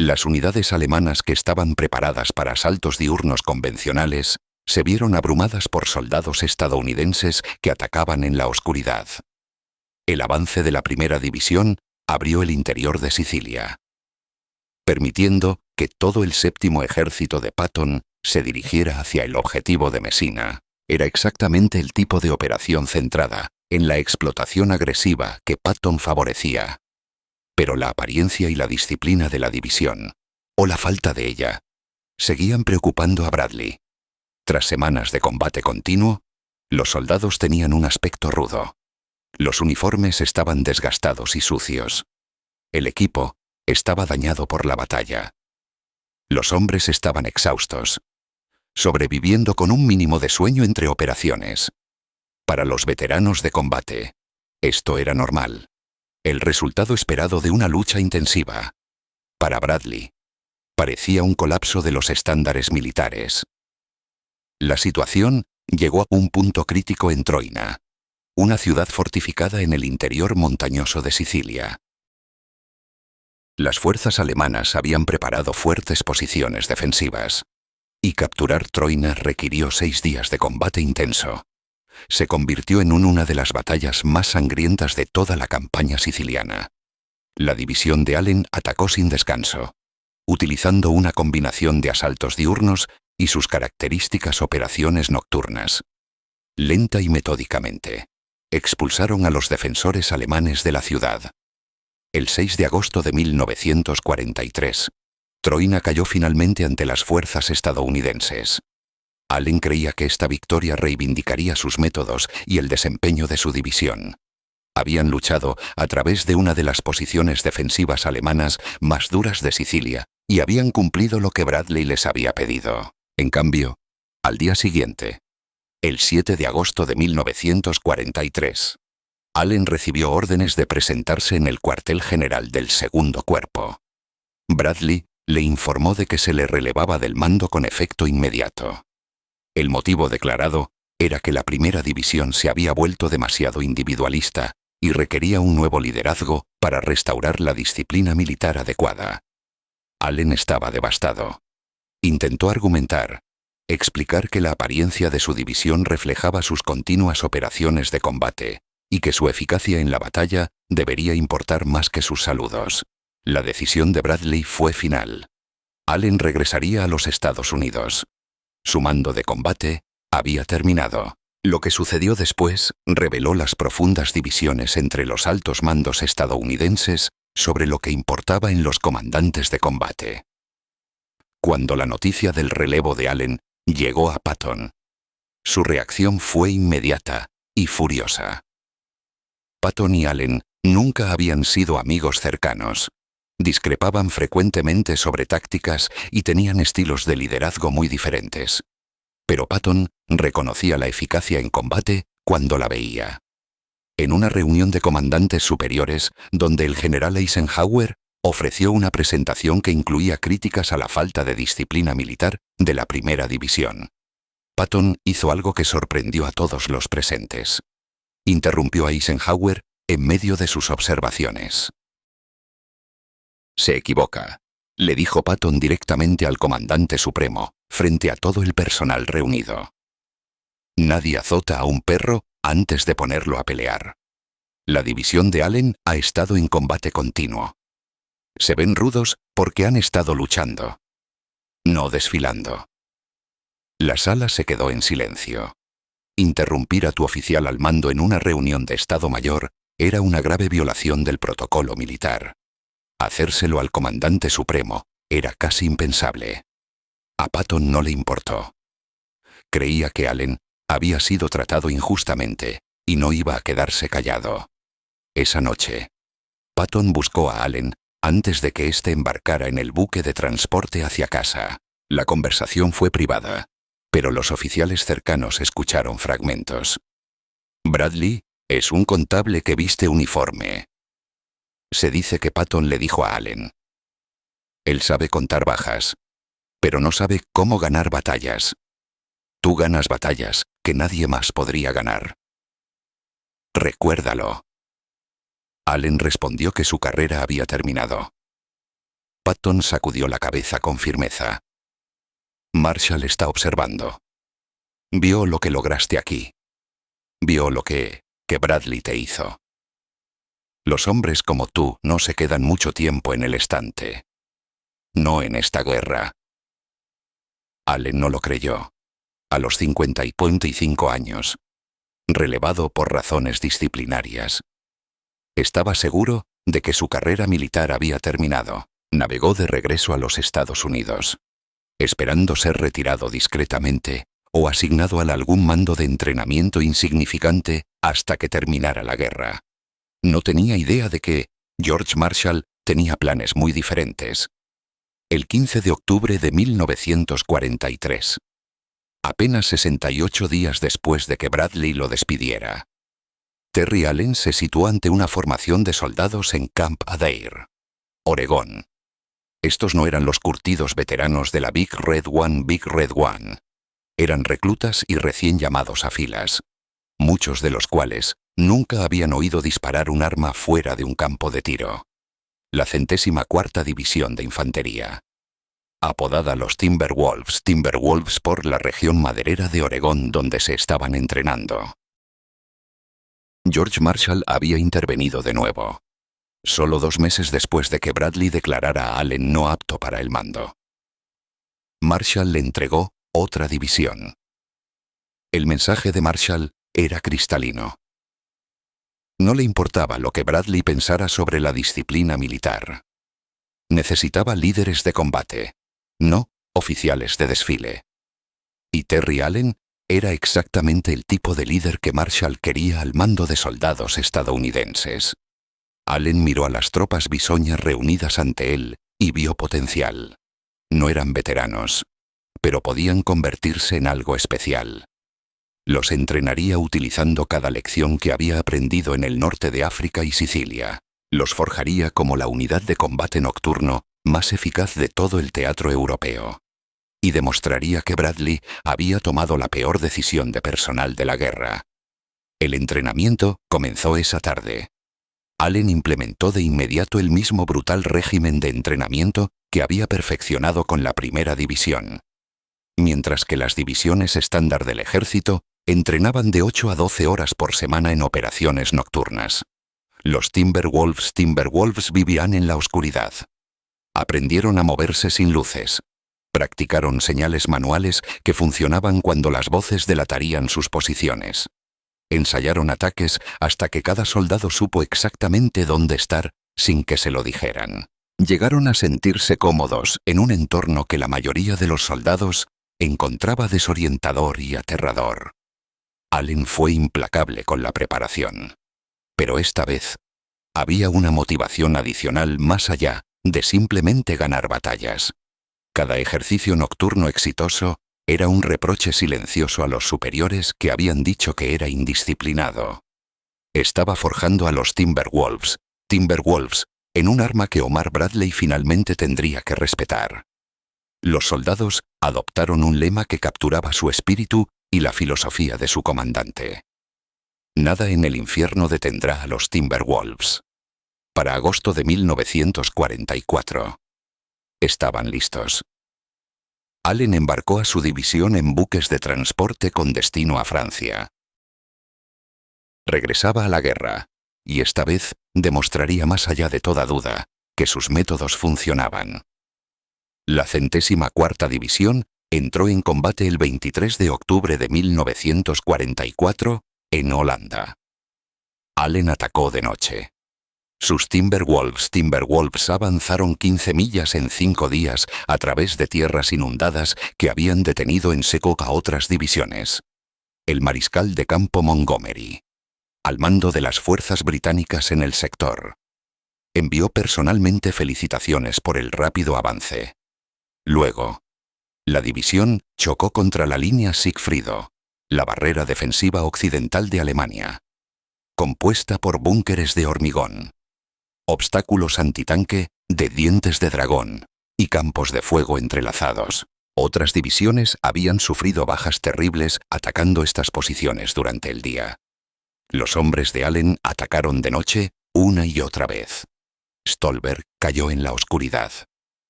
S1: Las unidades alemanas que estaban preparadas para asaltos diurnos convencionales se vieron abrumadas por soldados estadounidenses que atacaban en la oscuridad. El avance de la 1ª división abrió el interior de Sicilia, permitiendo que todo el 7º ejército de Patton se dirigiera hacia el objetivo de Messina, Era exactamente el tipo de operación centrada en la explotación agresiva que Patton favorecía. Pero la apariencia y la disciplina de la división, o la falta de ella, seguían preocupando a Bradley. Tras semanas de combate continuo, los soldados tenían un aspecto rudo. Los uniformes estaban desgastados y sucios. El equipo estaba dañado por la batalla. Los hombres estaban exhaustos, sobreviviendo con un mínimo de sueño entre operaciones. Para los veteranos de combate, esto era normal. El resultado esperado de una lucha intensiva. Para Bradley, parecía un colapso de los estándares militares. La situación llegó a un punto crítico en Troina, una ciudad fortificada en el interior montañoso de Sicilia. Las fuerzas alemanas habían preparado fuertes posiciones defensivas, y capturar Troina requirió 6 días de combate intenso. Se convirtió en una de las batallas más sangrientas de toda la campaña siciliana. La división de Allen atacó sin descanso, utilizando una combinación de asaltos diurnos y sus características operaciones nocturnas. Lenta y metódicamente, expulsaron a los defensores alemanes de la ciudad. El 6 de agosto de 1943, Troina cayó finalmente ante las fuerzas estadounidenses. Allen creía que esta victoria reivindicaría sus métodos y el desempeño de su división. Habían luchado a través de una de las posiciones defensivas alemanas más duras de Sicilia y habían cumplido lo que Bradley les había pedido. En cambio, al día siguiente, el 7 de agosto de 1943, Allen recibió órdenes de presentarse en el cuartel general del segundo cuerpo. Bradley le informó de que se le relevaba del mando con efecto inmediato. El motivo declarado era que la primera división se había vuelto demasiado individualista y requería un nuevo liderazgo para restaurar la disciplina militar adecuada. Allen estaba devastado. Intentó argumentar, explicar que la apariencia de su división reflejaba sus continuas operaciones de combate y que su eficacia en la batalla debería importar más que sus saludos. La decisión de Bradley fue final. Allen regresaría a los Estados Unidos. Su mando de combate había terminado. Lo que sucedió después reveló las profundas divisiones entre los altos mandos estadounidenses sobre lo que importaba en los comandantes de combate. Cuando la noticia del relevo de Allen llegó a Patton, su reacción fue inmediata y furiosa. Patton y Allen nunca habían sido amigos cercanos. Discrepaban frecuentemente sobre tácticas y tenían estilos de liderazgo muy diferentes. Pero Patton reconocía la eficacia en combate cuando la veía. En una reunión de comandantes superiores, donde el general Eisenhower ofreció una presentación que incluía críticas a la falta de disciplina militar de la primera división, Patton hizo algo que sorprendió a todos los presentes. Interrumpió a Eisenhower en medio de sus observaciones. «Se equivoca», le dijo Patton directamente al comandante supremo, frente a todo el personal reunido. «Nadie azota a un perro antes de ponerlo a pelear. La división de Allen ha estado en combate continuo. Se ven rudos porque han estado luchando, no desfilando». La sala se quedó en silencio. Interrumpir a tu oficial al mando en una reunión de Estado Mayor era una grave violación del protocolo militar. Hacérselo al comandante supremo era casi impensable. A Patton no le importó. Creía que Allen había sido tratado injustamente y no iba a quedarse callado. Esa noche, Patton buscó a Allen antes de que éste embarcara en el buque de transporte hacia casa. La conversación fue privada, pero los oficiales cercanos escucharon fragmentos. «Bradley es un contable que viste uniforme». Se dice que Patton le dijo a Allen: «Él sabe contar bajas, pero no sabe cómo ganar batallas. Tú ganas batallas que nadie más podría ganar. Recuérdalo». Allen respondió que su carrera había terminado. Patton sacudió la cabeza con firmeza. «Marshall está observando. Vio lo que lograste aquí. Vio lo que Bradley te hizo. Los hombres como tú no se quedan mucho tiempo en el estante. No en esta guerra». Allen no lo creyó. a los 55 años, relevado por razones disciplinarias. Estaba seguro de que su carrera militar había terminado. Navegó de regreso a los Estados Unidos, esperando ser retirado discretamente o asignado a algún mando de entrenamiento insignificante hasta que terminara la guerra. No tenía idea de que George Marshall tenía planes muy diferentes. El 15 de octubre de 1943, apenas 68 días después de que Bradley lo despidiera, Terry Allen se situó ante una formación de soldados en Camp Adair, Oregón. Estos no eran los curtidos veteranos de la Big Red One. Eran reclutas y recién llamados a filas, muchos de los cuales nunca habían oído disparar un arma fuera de un campo de tiro. La 104ª División de Infantería, apodada los Timberwolves por la región maderera de Oregón donde se estaban entrenando. George Marshall había intervenido de nuevo, solo 2 meses después de que Bradley declarara a Allen no apto para el mando. Marshall le entregó otra división. El mensaje de Marshall era cristalino. No le importaba lo que Bradley pensara sobre la disciplina militar. Necesitaba líderes de combate, no oficiales de desfile. Y Terry Allen era exactamente el tipo de líder que Marshall quería al mando de soldados estadounidenses. Allen miró a las tropas bisoñas reunidas ante él y vio potencial. No eran veteranos, pero podían convertirse en algo especial. Los entrenaría utilizando cada lección que había aprendido en el norte de África y Sicilia. Los forjaría como la unidad de combate nocturno más eficaz de todo el teatro europeo. Y demostraría que Bradley había tomado la peor decisión de personal de la guerra. El entrenamiento comenzó esa tarde. Allen implementó de inmediato el mismo brutal régimen de entrenamiento que había perfeccionado con la primera división. Mientras que las divisiones estándar del ejército entrenaban de 8 a 12 horas por semana en operaciones nocturnas. Los Timberwolves vivían en la oscuridad. Aprendieron a moverse sin luces. Practicaron señales manuales que funcionaban cuando las voces delatarían sus posiciones. Ensayaron ataques hasta que cada soldado supo exactamente dónde estar sin que se lo dijeran. Llegaron a sentirse cómodos en un entorno que la mayoría de los soldados encontraba desorientador y aterrador. Allen fue implacable con la preparación. Pero esta vez había una motivación adicional más allá de simplemente ganar batallas. Cada ejercicio nocturno exitoso era un reproche silencioso a los superiores que habían dicho que era indisciplinado. Estaba forjando a los Timberwolves, en un arma que Omar Bradley finalmente tendría que respetar. Los soldados adoptaron un lema que capturaba su espíritu y la filosofía de su comandante. Nada en el infierno detendrá a los Timberwolves. Para agosto de 1944. Estaban listos. Allen embarcó a su división en buques de transporte con destino a Francia. Regresaba a la guerra, y esta vez demostraría más allá de toda duda que sus métodos funcionaban. La 104ª División entró en combate el 23 de octubre de 1944 en Holanda. Allen atacó de noche. Sus Timberwolves avanzaron 15 millas en 5 días a través de tierras inundadas que habían detenido en seco a otras divisiones. El mariscal de campo Montgomery, al mando de las fuerzas británicas en el sector, envió personalmente felicitaciones por el rápido avance. Luego, la división chocó contra la línea Sigfrido, la barrera defensiva occidental de Alemania, compuesta por búnkeres de hormigón, obstáculos antitanque de dientes de dragón y campos de fuego entrelazados. Otras divisiones habían sufrido bajas terribles atacando estas posiciones durante el día. Los hombres de Allen atacaron de noche una y otra vez. Stolberg cayó en la oscuridad.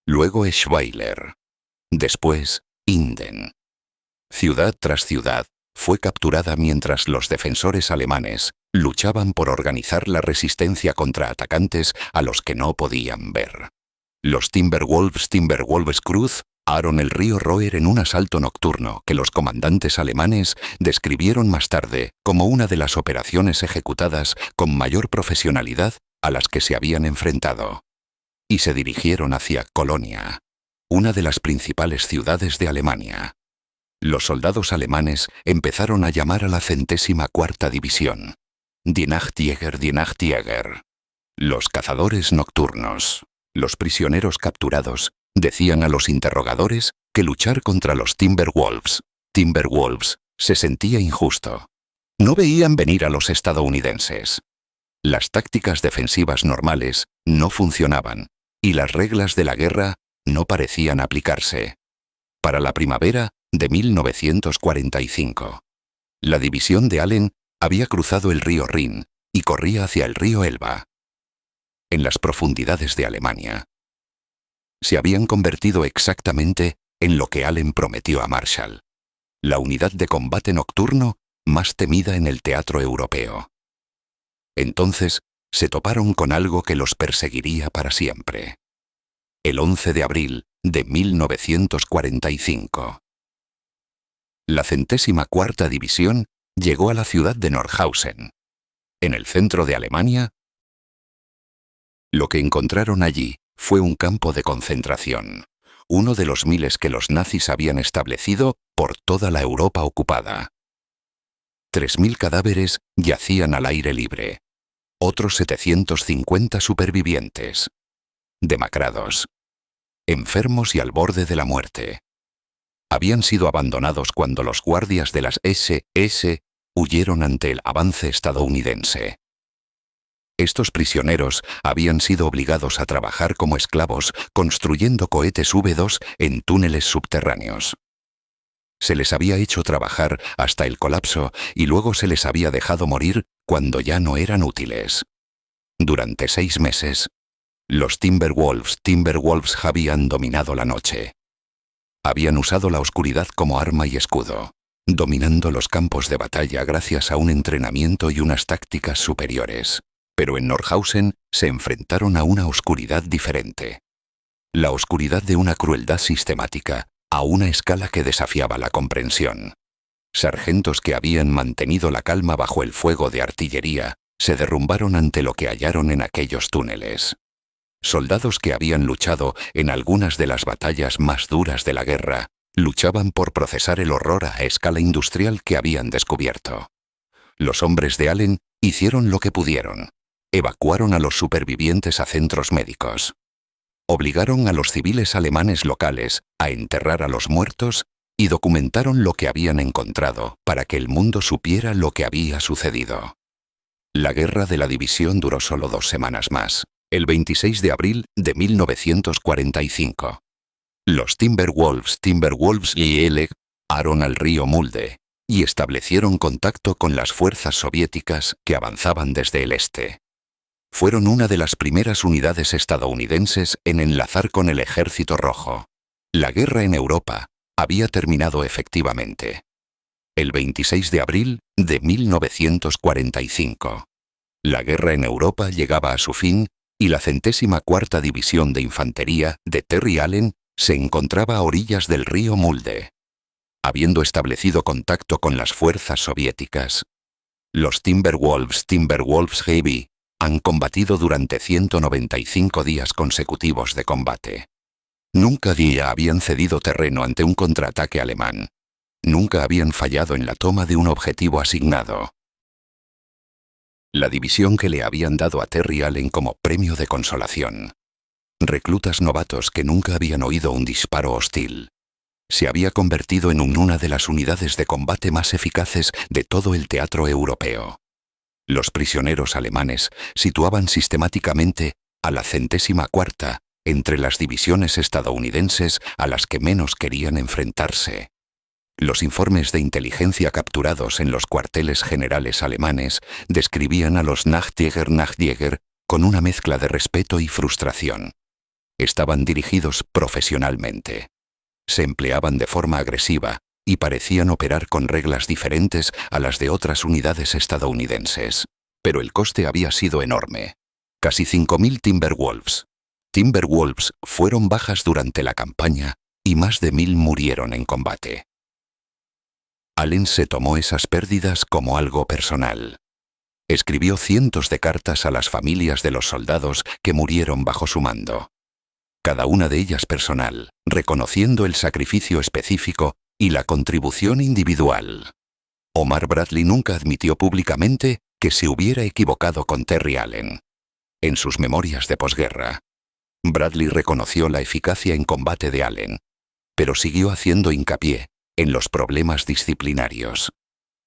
S1: Luego Schweiler. Después, Inden. Ciudad tras ciudad fue capturada mientras los defensores alemanes luchaban por organizar la resistencia contra atacantes a los que no podían ver. Los Timberwolves Cruz Aaron el río Roer en un asalto nocturno que los comandantes alemanes describieron más tarde como una de las operaciones ejecutadas con mayor profesionalidad a las que se habían enfrentado. Y se dirigieron hacia Colonia, una de las principales ciudades de Alemania. Los soldados alemanes empezaron a llamar a la 104ª División Die Nachtjäger, Die Nachtjäger, los cazadores nocturnos. Los prisioneros capturados decían a los interrogadores que luchar contra los Timberwolves, se sentía injusto. No veían venir a los estadounidenses. Las tácticas defensivas normales no funcionaban y las reglas de la guerra no parecían aplicarse. Para la primavera de 1945, la división de Allen había cruzado el río Rin y corría hacia el río Elba. En las profundidades de Alemania, se habían convertido exactamente en lo que Allen prometió a Marshall, la unidad de combate nocturno más temida en el teatro europeo. Entonces, se toparon con algo que los perseguiría para siempre. El 11 de abril de 1945. La 104ª División llegó a la ciudad de Nordhausen, en el centro de Alemania. Lo que encontraron allí fue un campo de concentración, uno de los miles que los nazis habían establecido por toda la Europa ocupada. 3.000 cadáveres yacían al aire libre, otros 750 supervivientes, demacrados, enfermos y al borde de la muerte. Habían sido abandonados cuando los guardias de las SS huyeron ante el avance estadounidense. Estos prisioneros habían sido obligados a trabajar como esclavos construyendo cohetes V2 en túneles subterráneos. Se les había hecho trabajar hasta el colapso y luego se les había dejado morir cuando ya no eran útiles. Durante 6 meses, los Timberwolves habían dominado la noche. Habían usado la oscuridad como arma y escudo, dominando los campos de batalla gracias a un entrenamiento y unas tácticas superiores. Pero en Nordhausen se enfrentaron a una oscuridad diferente. La oscuridad de una crueldad sistemática, a una escala que desafiaba la comprensión. Sargentos que habían mantenido la calma bajo el fuego de artillería, se derrumbaron ante lo que hallaron en aquellos túneles. Soldados que habían luchado en algunas de las batallas más duras de la guerra, luchaban por procesar el horror a escala industrial que habían descubierto. Los hombres de Allen hicieron lo que pudieron. Evacuaron a los supervivientes a centros médicos. Obligaron a los civiles alemanes locales a enterrar a los muertos y documentaron lo que habían encontrado para que el mundo supiera lo que había sucedido. La guerra de la división duró solo 2 semanas más, el 26 de abril de 1945. Los Timberwolves llegaron al río Mulde y establecieron contacto con las fuerzas soviéticas que avanzaban desde el este. Fueron una de las primeras unidades estadounidenses en enlazar con el Ejército Rojo. La guerra en Europa había terminado efectivamente. El 26 de abril de 1945. La guerra en Europa llegaba a su fin y la 104ª División de Infantería de Terry Allen se encontraba a orillas del río Mulde, habiendo establecido contacto con las fuerzas soviéticas. Los Timberwolves Heavy han combatido durante 195 días consecutivos de combate. Nunca habían cedido terreno ante un contraataque alemán. Nunca habían fallado en la toma de un objetivo asignado. La división que le habían dado a Terry Allen como premio de consolación. Reclutas novatos que nunca habían oído un disparo hostil. Se había convertido en una de las unidades de combate más eficaces de todo el teatro europeo. Los prisioneros alemanes situaban sistemáticamente a la 104ª entre las divisiones estadounidenses a las que menos querían enfrentarse. Los informes de inteligencia capturados en los cuarteles generales alemanes describían a los Nachtjäger con una mezcla de respeto y frustración. Estaban dirigidos profesionalmente. Se empleaban de forma agresiva y parecían operar con reglas diferentes a las de otras unidades estadounidenses. Pero el coste había sido enorme. Casi 5.000 Timberwolves fueron bajas durante la campaña y más de 1000 murieron en combate. Allen se tomó esas pérdidas como algo personal. Escribió cientos de cartas a las familias de los soldados que murieron bajo su mando. Cada una de ellas personal, reconociendo el sacrificio específico y la contribución individual. Omar Bradley nunca admitió públicamente que se hubiera equivocado con Terry Allen. En sus memorias de posguerra, Bradley reconoció la eficacia en combate de Allen, pero siguió haciendo hincapié en los problemas disciplinarios.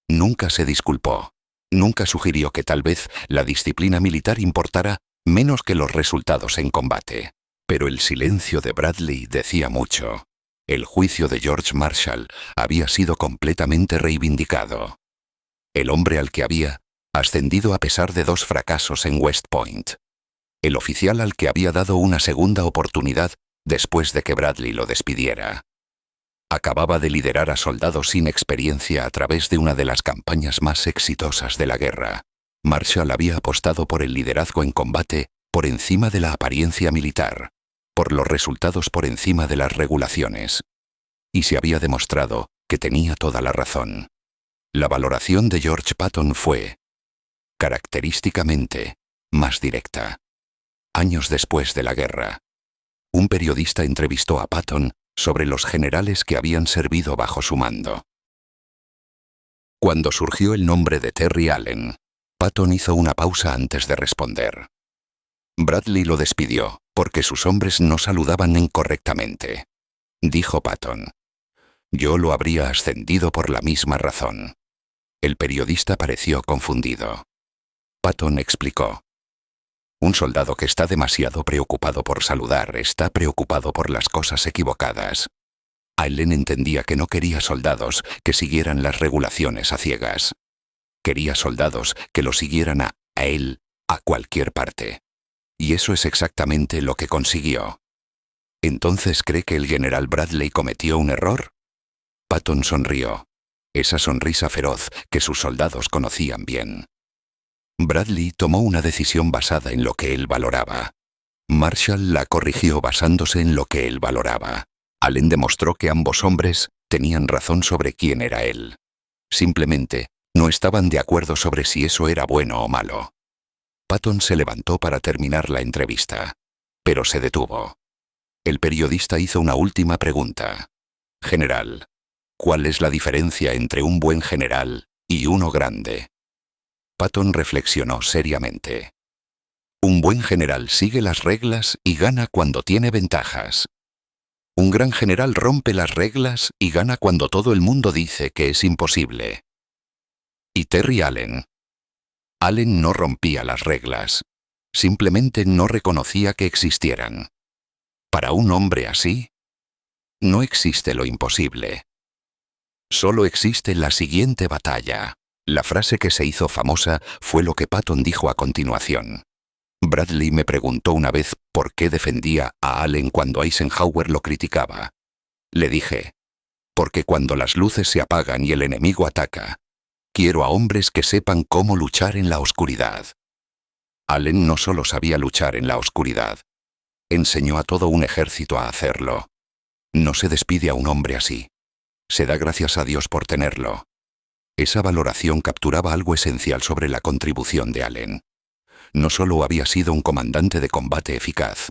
S1: Nunca se disculpó. Nunca sugirió que tal vez la disciplina militar importara menos que los resultados en combate. Pero el silencio de Bradley decía mucho. El juicio de George Marshall había sido completamente reivindicado. El hombre al que había ascendido a pesar de 2 fracasos en West Point. El oficial al que había dado una segunda oportunidad después de que Bradley lo despidiera. Acababa de liderar a soldados sin experiencia a través de una de las campañas más exitosas de la guerra. Marshall había apostado por el liderazgo en combate por encima de la apariencia militar, por los resultados por encima de las regulaciones. Y se había demostrado que tenía toda la razón. La valoración de George Patton fue, característicamente, más directa. Años después de la guerra, un periodista entrevistó a Patton sobre los generales que habían servido bajo su mando. Cuando surgió el nombre de Terry Allen, Patton hizo una pausa antes de responder. Bradley lo despidió porque sus hombres no saludaban incorrectamente. Dijo Patton. Yo lo habría ascendido por la misma razón. El periodista pareció confundido. Patton explicó. Un soldado que está demasiado preocupado por saludar está preocupado por las cosas equivocadas. Allen entendía que no quería soldados que siguieran las regulaciones a ciegas. Quería soldados que lo siguieran a él, a cualquier parte. Y eso es exactamente lo que consiguió. ¿Entonces cree que el general Bradley cometió un error? Patton sonrió. Esa sonrisa feroz que sus soldados conocían bien. Bradley tomó una decisión basada en lo que él valoraba. Marshall la corrigió basándose en lo que él valoraba. Allen demostró que ambos hombres tenían razón sobre quién era él. Simplemente, no estaban de acuerdo sobre si eso era bueno o malo. Patton se levantó para terminar la entrevista, pero se detuvo. El periodista hizo una última pregunta. General, ¿cuál es la diferencia entre un buen general y uno grande? Patton reflexionó seriamente. Un buen general sigue las reglas y gana cuando tiene ventajas. Un gran general rompe las reglas y gana cuando todo el mundo dice que es imposible. ¿Y Terry Allen? Allen no rompía las reglas. Simplemente no reconocía que existieran. Para un hombre así, no existe lo imposible. Solo existe la siguiente batalla. La frase que se hizo famosa fue lo que Patton dijo a continuación. Bradley me preguntó una vez por qué defendía a Allen cuando Eisenhower lo criticaba. Le dije, porque cuando las luces se apagan y el enemigo ataca, quiero a hombres que sepan cómo luchar en la oscuridad. Allen no solo sabía luchar en la oscuridad, enseñó a todo un ejército a hacerlo. No se despide a un hombre así. Se da gracias a Dios por tenerlo. Esa valoración capturaba algo esencial sobre la contribución de Allen. No solo había sido un comandante de combate eficaz,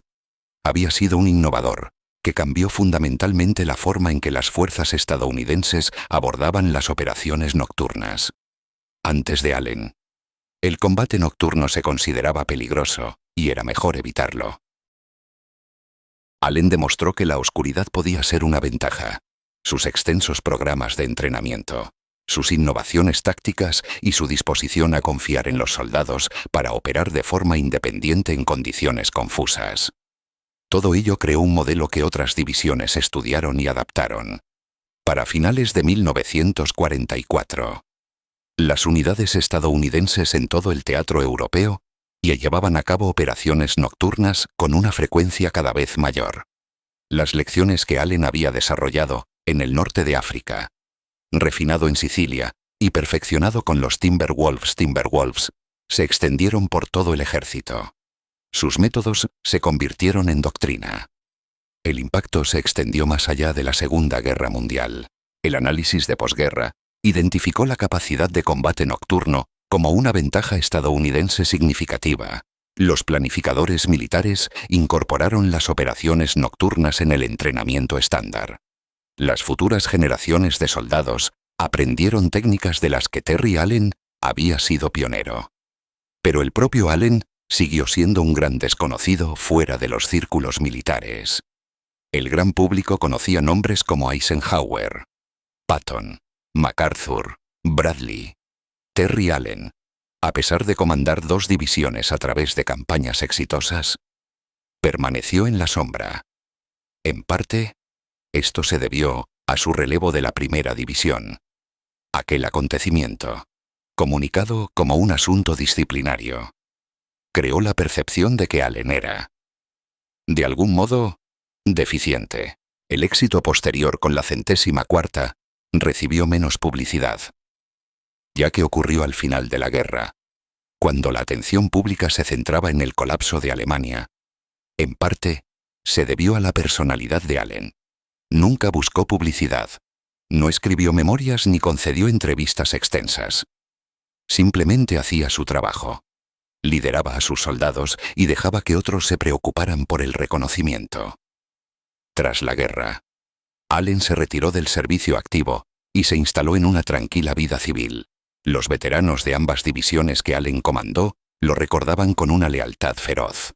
S1: había sido un innovador, que cambió fundamentalmente la forma en que las fuerzas estadounidenses abordaban las operaciones nocturnas. Antes de Allen, el combate nocturno se consideraba peligroso y era mejor evitarlo. Allen demostró que la oscuridad podía ser una ventaja. Sus extensos programas de entrenamiento, sus innovaciones tácticas y su disposición a confiar en los soldados para operar de forma independiente en condiciones confusas. Todo ello creó un modelo que otras divisiones estudiaron y adaptaron. Para finales de 1944, las unidades estadounidenses en todo el teatro europeo ya llevaban a cabo operaciones nocturnas con una frecuencia cada vez mayor. Las lecciones que Allen había desarrollado en el norte de África, refinado en Sicilia y perfeccionado con los Timberwolves, se extendieron por todo el ejército. Sus métodos se convirtieron en doctrina. El impacto se extendió más allá de la Segunda Guerra Mundial. El análisis de posguerra identificó la capacidad de combate nocturno como una ventaja estadounidense significativa. Los planificadores militares incorporaron las operaciones nocturnas en el entrenamiento estándar. Las futuras generaciones de soldados aprendieron técnicas de las que Terry Allen había sido pionero. Pero el propio Allen siguió siendo un gran desconocido fuera de los círculos militares. El gran público conocía nombres como Eisenhower, Patton, MacArthur, Bradley. Terry Allen, a pesar de comandar 2 divisiones a través de campañas exitosas, permaneció en la sombra. En parte, esto se debió a su relevo de la primera división. Aquel acontecimiento, comunicado como un asunto disciplinario, creó la percepción de que Allen era, de algún modo, deficiente. El éxito posterior con la 104ª recibió menos publicidad, ya que ocurrió al final de la guerra, cuando la atención pública se centraba en el colapso de Alemania. En parte, se debió a la personalidad de Allen. Nunca buscó publicidad, no escribió memorias ni concedió entrevistas extensas. Simplemente hacía su trabajo. Lideraba a sus soldados y dejaba que otros se preocuparan por el reconocimiento. Tras la guerra, Allen se retiró del servicio activo y se instaló en una tranquila vida civil. Los veteranos de ambas divisiones que Allen comandó lo recordaban con una lealtad feroz.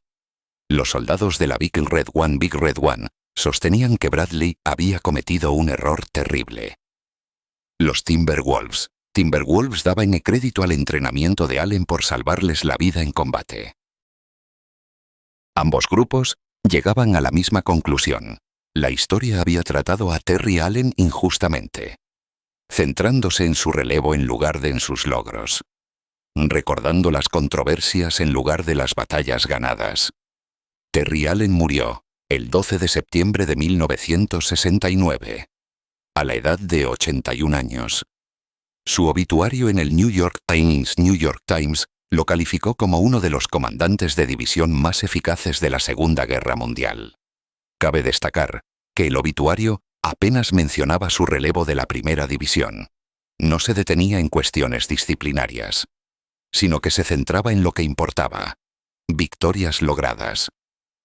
S1: Los soldados de la Big Red One sostenían que Bradley había cometido un error terrible. Los Timberwolves daban crédito al entrenamiento de Allen por salvarles la vida en combate. Ambos grupos llegaban a la misma conclusión. La historia había tratado a Terry Allen injustamente, centrándose en su relevo en lugar de en sus logros, recordando las controversias en lugar de las batallas ganadas. Terry Allen murió el 12 de septiembre de 1969, a la edad de 81 años. Su obituario en el New York Times lo calificó como uno de los comandantes de división más eficaces de la Segunda Guerra Mundial. Cabe destacar que el obituario apenas mencionaba su relevo de la primera división. No se detenía en cuestiones disciplinarias, sino que se centraba en lo que importaba: victorias logradas,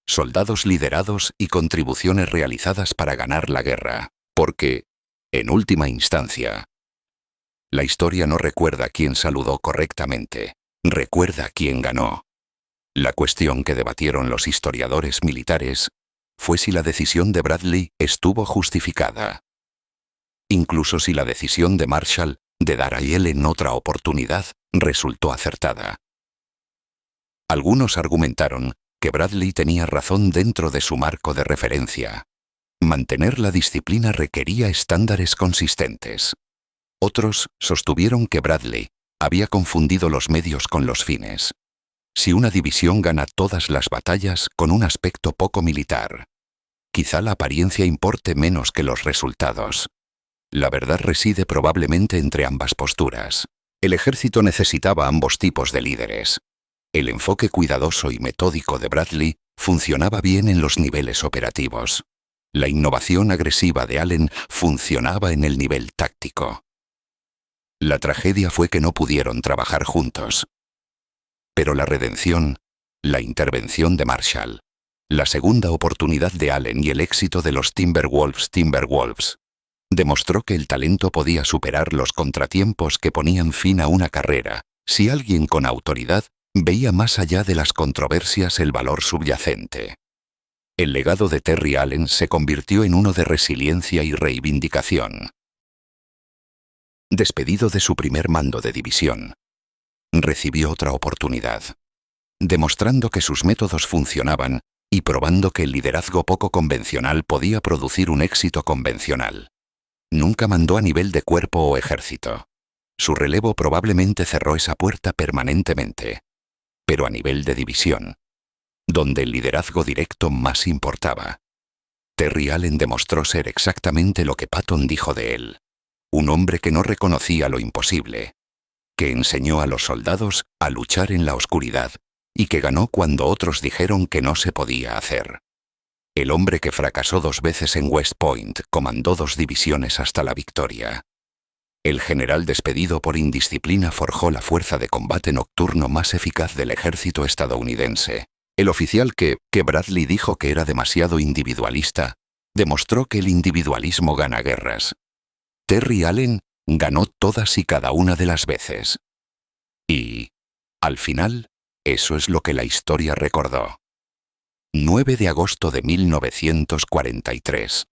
S1: soldados liderados y contribuciones realizadas para ganar la guerra. Porque, en última instancia, la historia no recuerda quién saludó correctamente, recuerda quién ganó. La cuestión que debatieron los historiadores militares fue si la decisión de Bradley estuvo justificada. Incluso si la decisión de Marshall de dar a Allen otra oportunidad resultó acertada. Algunos argumentaron que Bradley tenía razón dentro de su marco de referencia. Mantener la disciplina requería estándares consistentes. Otros sostuvieron que Bradley había confundido los medios con los fines. Si una división gana todas las batallas con un aspecto poco militar, quizá la apariencia importe menos que los resultados. La verdad reside probablemente entre ambas posturas. El ejército necesitaba ambos tipos de líderes. El enfoque cuidadoso y metódico de Bradley funcionaba bien en los niveles operativos. La innovación agresiva de Allen funcionaba en el nivel táctico. La tragedia fue que no pudieron trabajar juntos. Pero la redención, la intervención de Marshall, la segunda oportunidad de Allen y el éxito de los Timberwolves demostró que el talento podía superar los contratiempos que ponían fin a una carrera si alguien con autoridad veía más allá de las controversias el valor subyacente. El legado de Terry Allen se convirtió en uno de resiliencia y reivindicación. Despedido de su primer mando de división, recibió otra oportunidad, demostrando que sus métodos funcionaban y probando que el liderazgo poco convencional podía producir un éxito convencional. Nunca mandó a nivel de cuerpo o ejército. Su relevo probablemente cerró esa puerta permanentemente. Pero a nivel de división, donde el liderazgo directo más importaba, Terry Allen demostró ser exactamente lo que Patton dijo de él: un hombre que no reconocía lo imposible, que enseñó a los soldados a luchar en la oscuridad y que ganó cuando otros dijeron que no se podía hacer. El hombre que fracasó 2 veces en West Point comandó 2 divisiones hasta la victoria. El general despedido por indisciplina forjó la fuerza de combate nocturno más eficaz del ejército estadounidense. El oficial que Bradley dijo que era demasiado individualista, demostró que el individualismo gana guerras. Terry Allen ganó todas y cada una de las veces. Y, al final, eso es lo que la historia recordó. 9 de agosto de 1943.